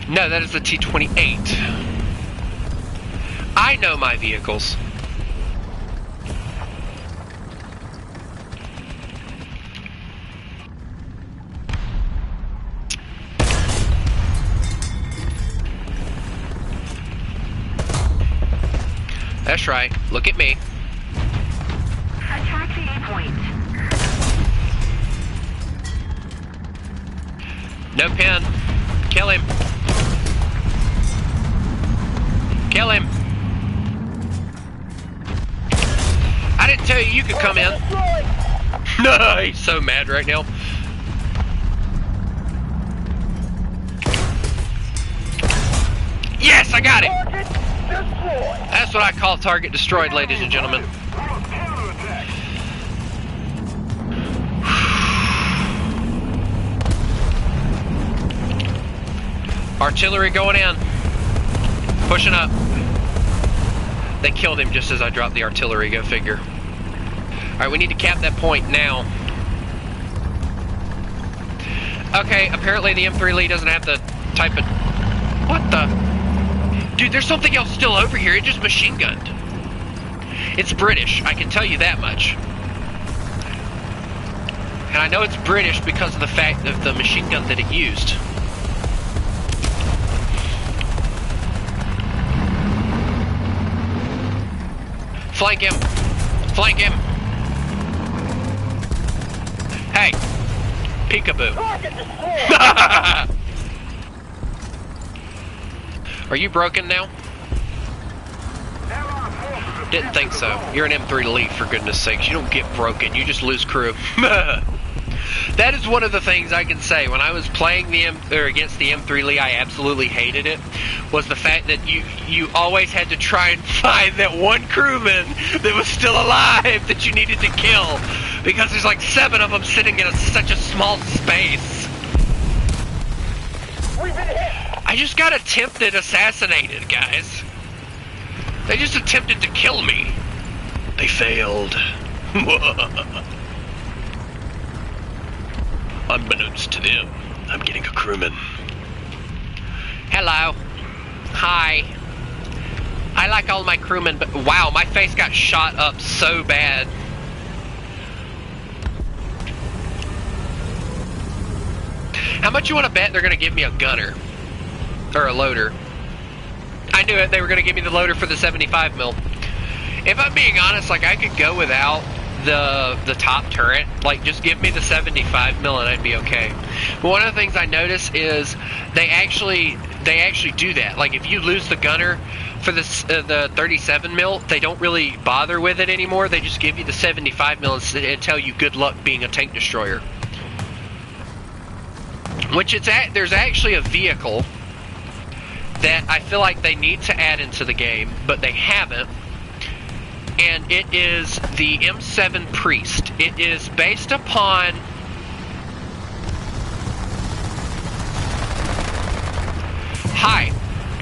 No, that is the T-28. I know my vehicles. That's right. Look at me. Attack the A point. No pin. Kill him. Kill him. I didn't tell you could come in. No, he's so mad right now. Yes, I got him. That's what I call target destroyed, ladies and gentlemen. Artillery going in. Pushing up. They killed him just as I dropped the artillery, go figure. Alright, we need to cap that point now. Okay, apparently the M3 Lee doesn't have the type of... What the... Dude, there's something else still over here. It just machine gunned. It's British, I can tell you that much. And I know it's British because of the fact of the machine gun that it used. Flank him! Flank him! Hey! Peekaboo. Are you broken now? Didn't think so. You're an M3 Elite, for goodness sakes. You don't get broken, you just lose crew. That is one of the things I can say. When I was playing against the M3 Lee, I absolutely hated it. Was the fact that you always had to try and find that one crewman that was still alive that you needed to kill. Because there's like 7 of them sitting in such a small space. I just got attempted assassinated, guys. They just attempted to kill me. They failed. Unbeknownst to them, I'm getting a crewman. Hello. Hi. I like all my crewmen, but wow, my face got shot up so bad. How much you want to bet they're going to give me a gunner? Or a loader? I knew it, they were going to give me the loader for the 75 mil. If I'm being honest, like I could go without the top turret, like just give me the 75 mil and I'd be okay. But one of the things I notice is they actually do that. Like if you lose the gunner for the 37 mil, they don't really bother with it anymore. They just give you the 75 mil and tell you good luck being a tank destroyer. Which there's actually a vehicle that I feel like they need to add into the game, but they haven't. And it is the M7 Priest. It is based upon... Hi.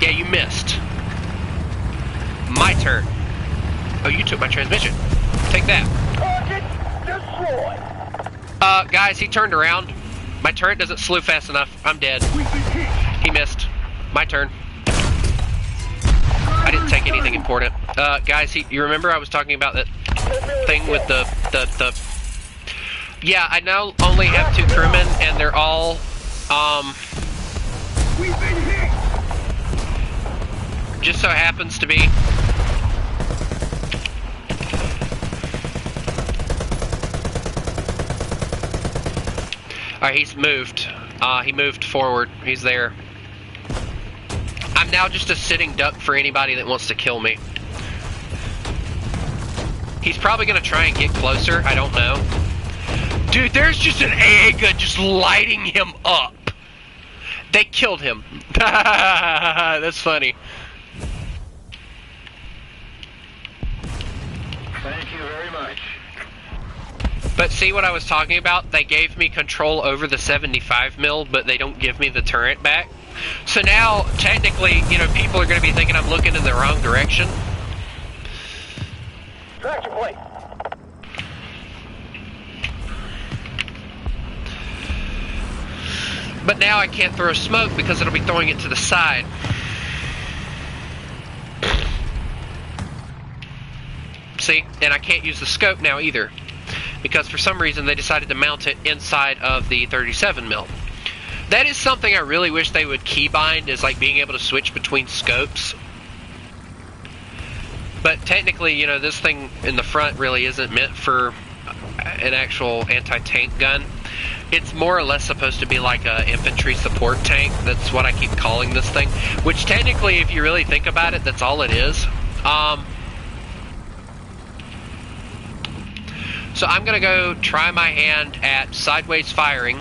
Yeah, you missed. My turn. Oh, you took my transmission. Take that. Target destroyed. Guys, he turned around. My turret doesn't slew fast enough. I'm dead. He missed. My turn. I didn't take anything important. Guys, you remember I was talking about that thing with the... Yeah, I now only have 2 crewmen, and they're all, We've been hit! just so happens to be... Alright, he's moved. He moved forward. He's there. I'm now just a sitting duck for anybody that wants to kill me. He's probably gonna try and get closer. I don't know. Dude, there's just an AA gun just lighting him up. They killed him. That's funny. Thank you very much. But see what I was talking about? They gave me control over the 75 mil, but they don't give me the turret back. So now, technically, you know, people are going to be thinking I'm looking in the wrong direction. Traction point. But now I can't throw smoke because it'll be throwing it to the side. See? And I can't use the scope now either. Because for some reason they decided to mount it inside of the 37 mil. That is something I really wish they would keybind, is like being able to switch between scopes. But technically, you know, this thing in the front really isn't meant for an actual anti-tank gun. It's more or less supposed to be like an infantry support tank. That's what I keep calling this thing. Which technically, if you really think about it, that's all it is. So I'm gonna go try my hand at sideways firing.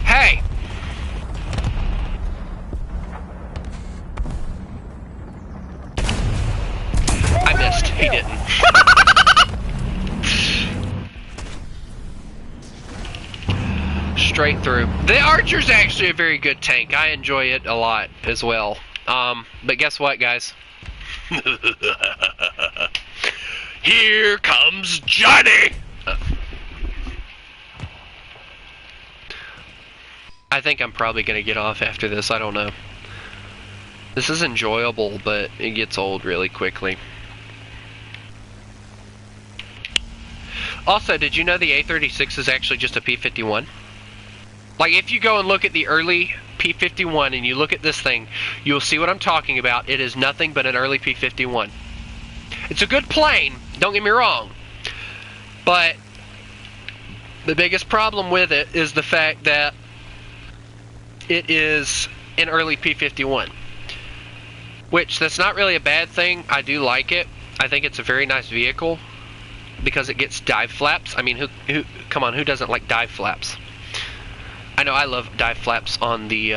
Hey! I missed. He didn't. Straight through. The Archer's actually a very good tank. I enjoy it a lot as well. But guess what, guys? Here comes Johnny! I think I'm probably gonna get off after this. I don't know. This is enjoyable, but it gets old really quickly. Also, did you know the A36 is actually just a P-51? Like, if you go and look at the early P-51 and you look at this thing, you'll see what I'm talking about. It is nothing but an early P-51. It's a good plane, don't get me wrong. But the biggest problem with it is the fact that it is an early P-51. Which, that's not really a bad thing. I do like it. I think it's a very nice vehicle because it gets dive flaps. I mean, come on, who doesn't like dive flaps? I know I love dive flaps on the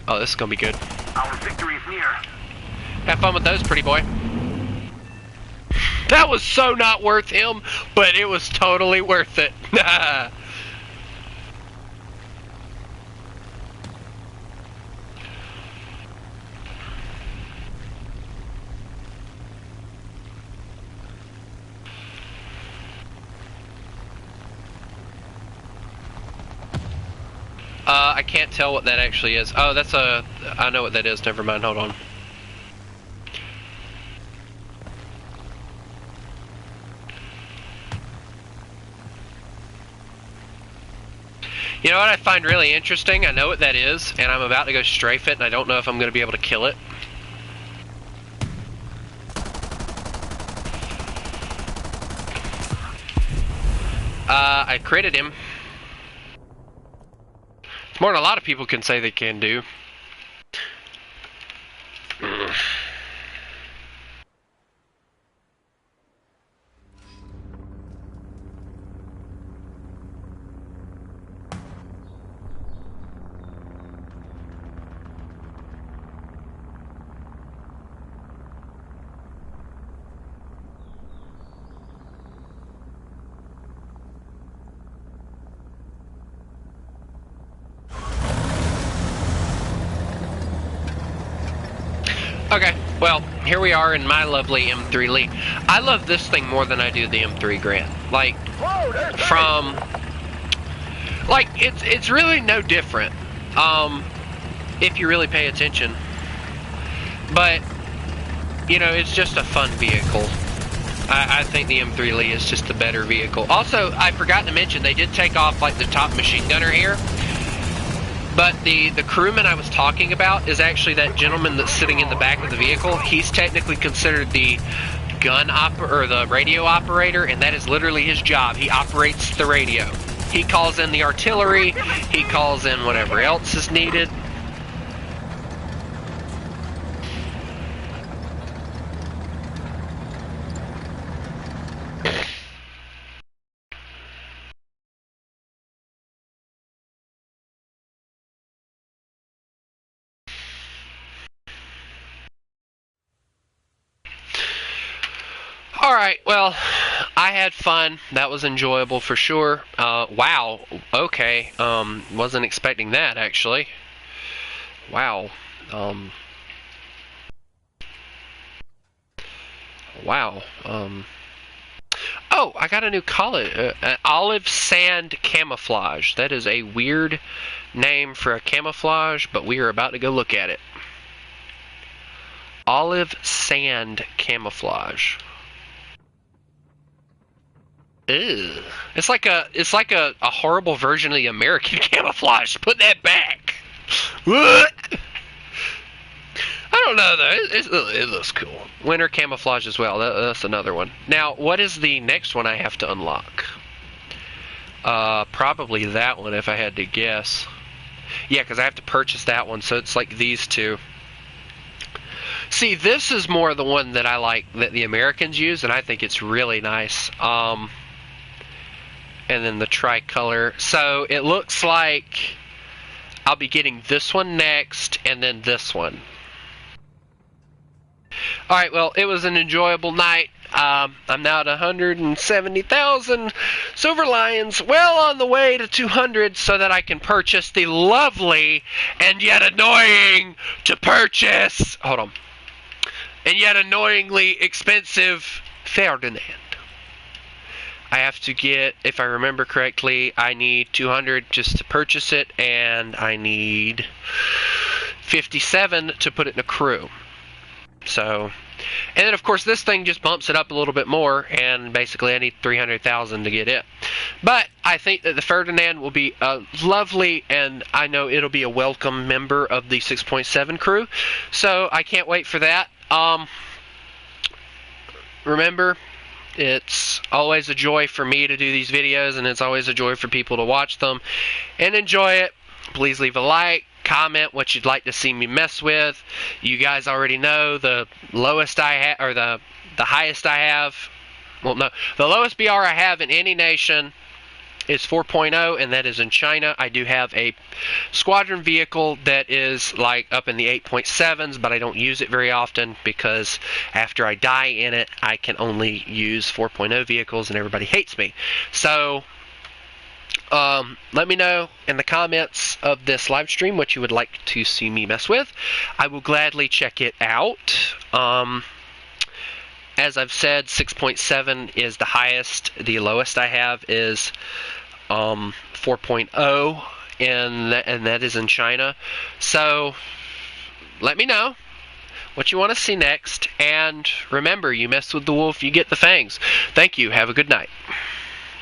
Oh, this is gonna be good. Our victory is near. Have fun with those, pretty boy. That was so not worth him, but it was totally worth it. I can't tell what that actually is. Oh, that's a... I know what that is. Never mind. Hold on. You know what I find really interesting? I know what that is, and I'm about to go strafe it, and I don't know if I'm going to be able to kill it. I critted him. It's more than a lot of people can say they can do. Okay, well, here we are in my lovely M3 Lee. I love this thing more than I do the M3 Grand. Like, from... Like, it's really no different, if you really pay attention. But, you know, it's just a fun vehicle. I think the M3 Lee is just a better vehicle. Also, I forgot to mention, they did take off, like, the top machine gunner here. But the crewman I was talking about is actually that gentleman that's sitting in the back of the vehicle. He's technically considered the or the radio operator, and that is literally his job. He operates the radio. He calls in the artillery, he calls in whatever else is needed. Alright, well, I had fun. That was enjoyable for sure. Wow, okay. Wasn't expecting that, actually. Wow. Wow. Oh, I got a new olive sand camouflage. That is a weird name for a camouflage, but we are about to go look at it. Olive sand camouflage. Ew. It's like a horrible version of the American camouflage. Put that back. What? I don't know though. It looks cool. Winter camouflage as well. That's another one. Now, what is the next one I have to unlock? Probably that one if I had to guess. Yeah, because I have to purchase that one. So it's like these two. See, this is more the one that I like that the Americans use, and I think it's really nice. And then the tricolor. So it looks like I'll be getting this one next, and then this one. Alright, well, it was an enjoyable night. I'm now at 170,000 Silver Lions, well on the way to 200 so that I can purchase the lovely and yet annoying to purchase, hold on, and yet annoyingly expensive Ferdinand. I have to get, if I remember correctly, I need 200 just to purchase it, and I need 57 to put it in a crew. So, and then of course this thing just bumps it up a little bit more, and basically I need 300,000 to get it. But I think that the Ferdinand will be lovely, and I know it'll be a welcome member of the 6.7 crew. So I can't wait for that. Remember, it's always a joy for me to do these videos, and it's always a joy for people to watch them and enjoy it. Please leave a like, comment what you'd like to see me mess with. You guys already know the lowest I have, or the highest I have. Well, no, the lowest BR I have in any nation is 4.0, and that is in China. I do have a squadron vehicle that is like up in the 8.7s, but I don't use it very often because after I die in it, I can only use 4.0 vehicles, and everybody hates me. So let me know in the comments of this live stream what you would like to see me mess with. I will gladly check it out. As I've said, 6.7 is the highest. The lowest I have is 4.0, and that is in China. So let me know what you want to see next. And remember, you mess with the wolf, you get the fangs. Thank you. Have a good night.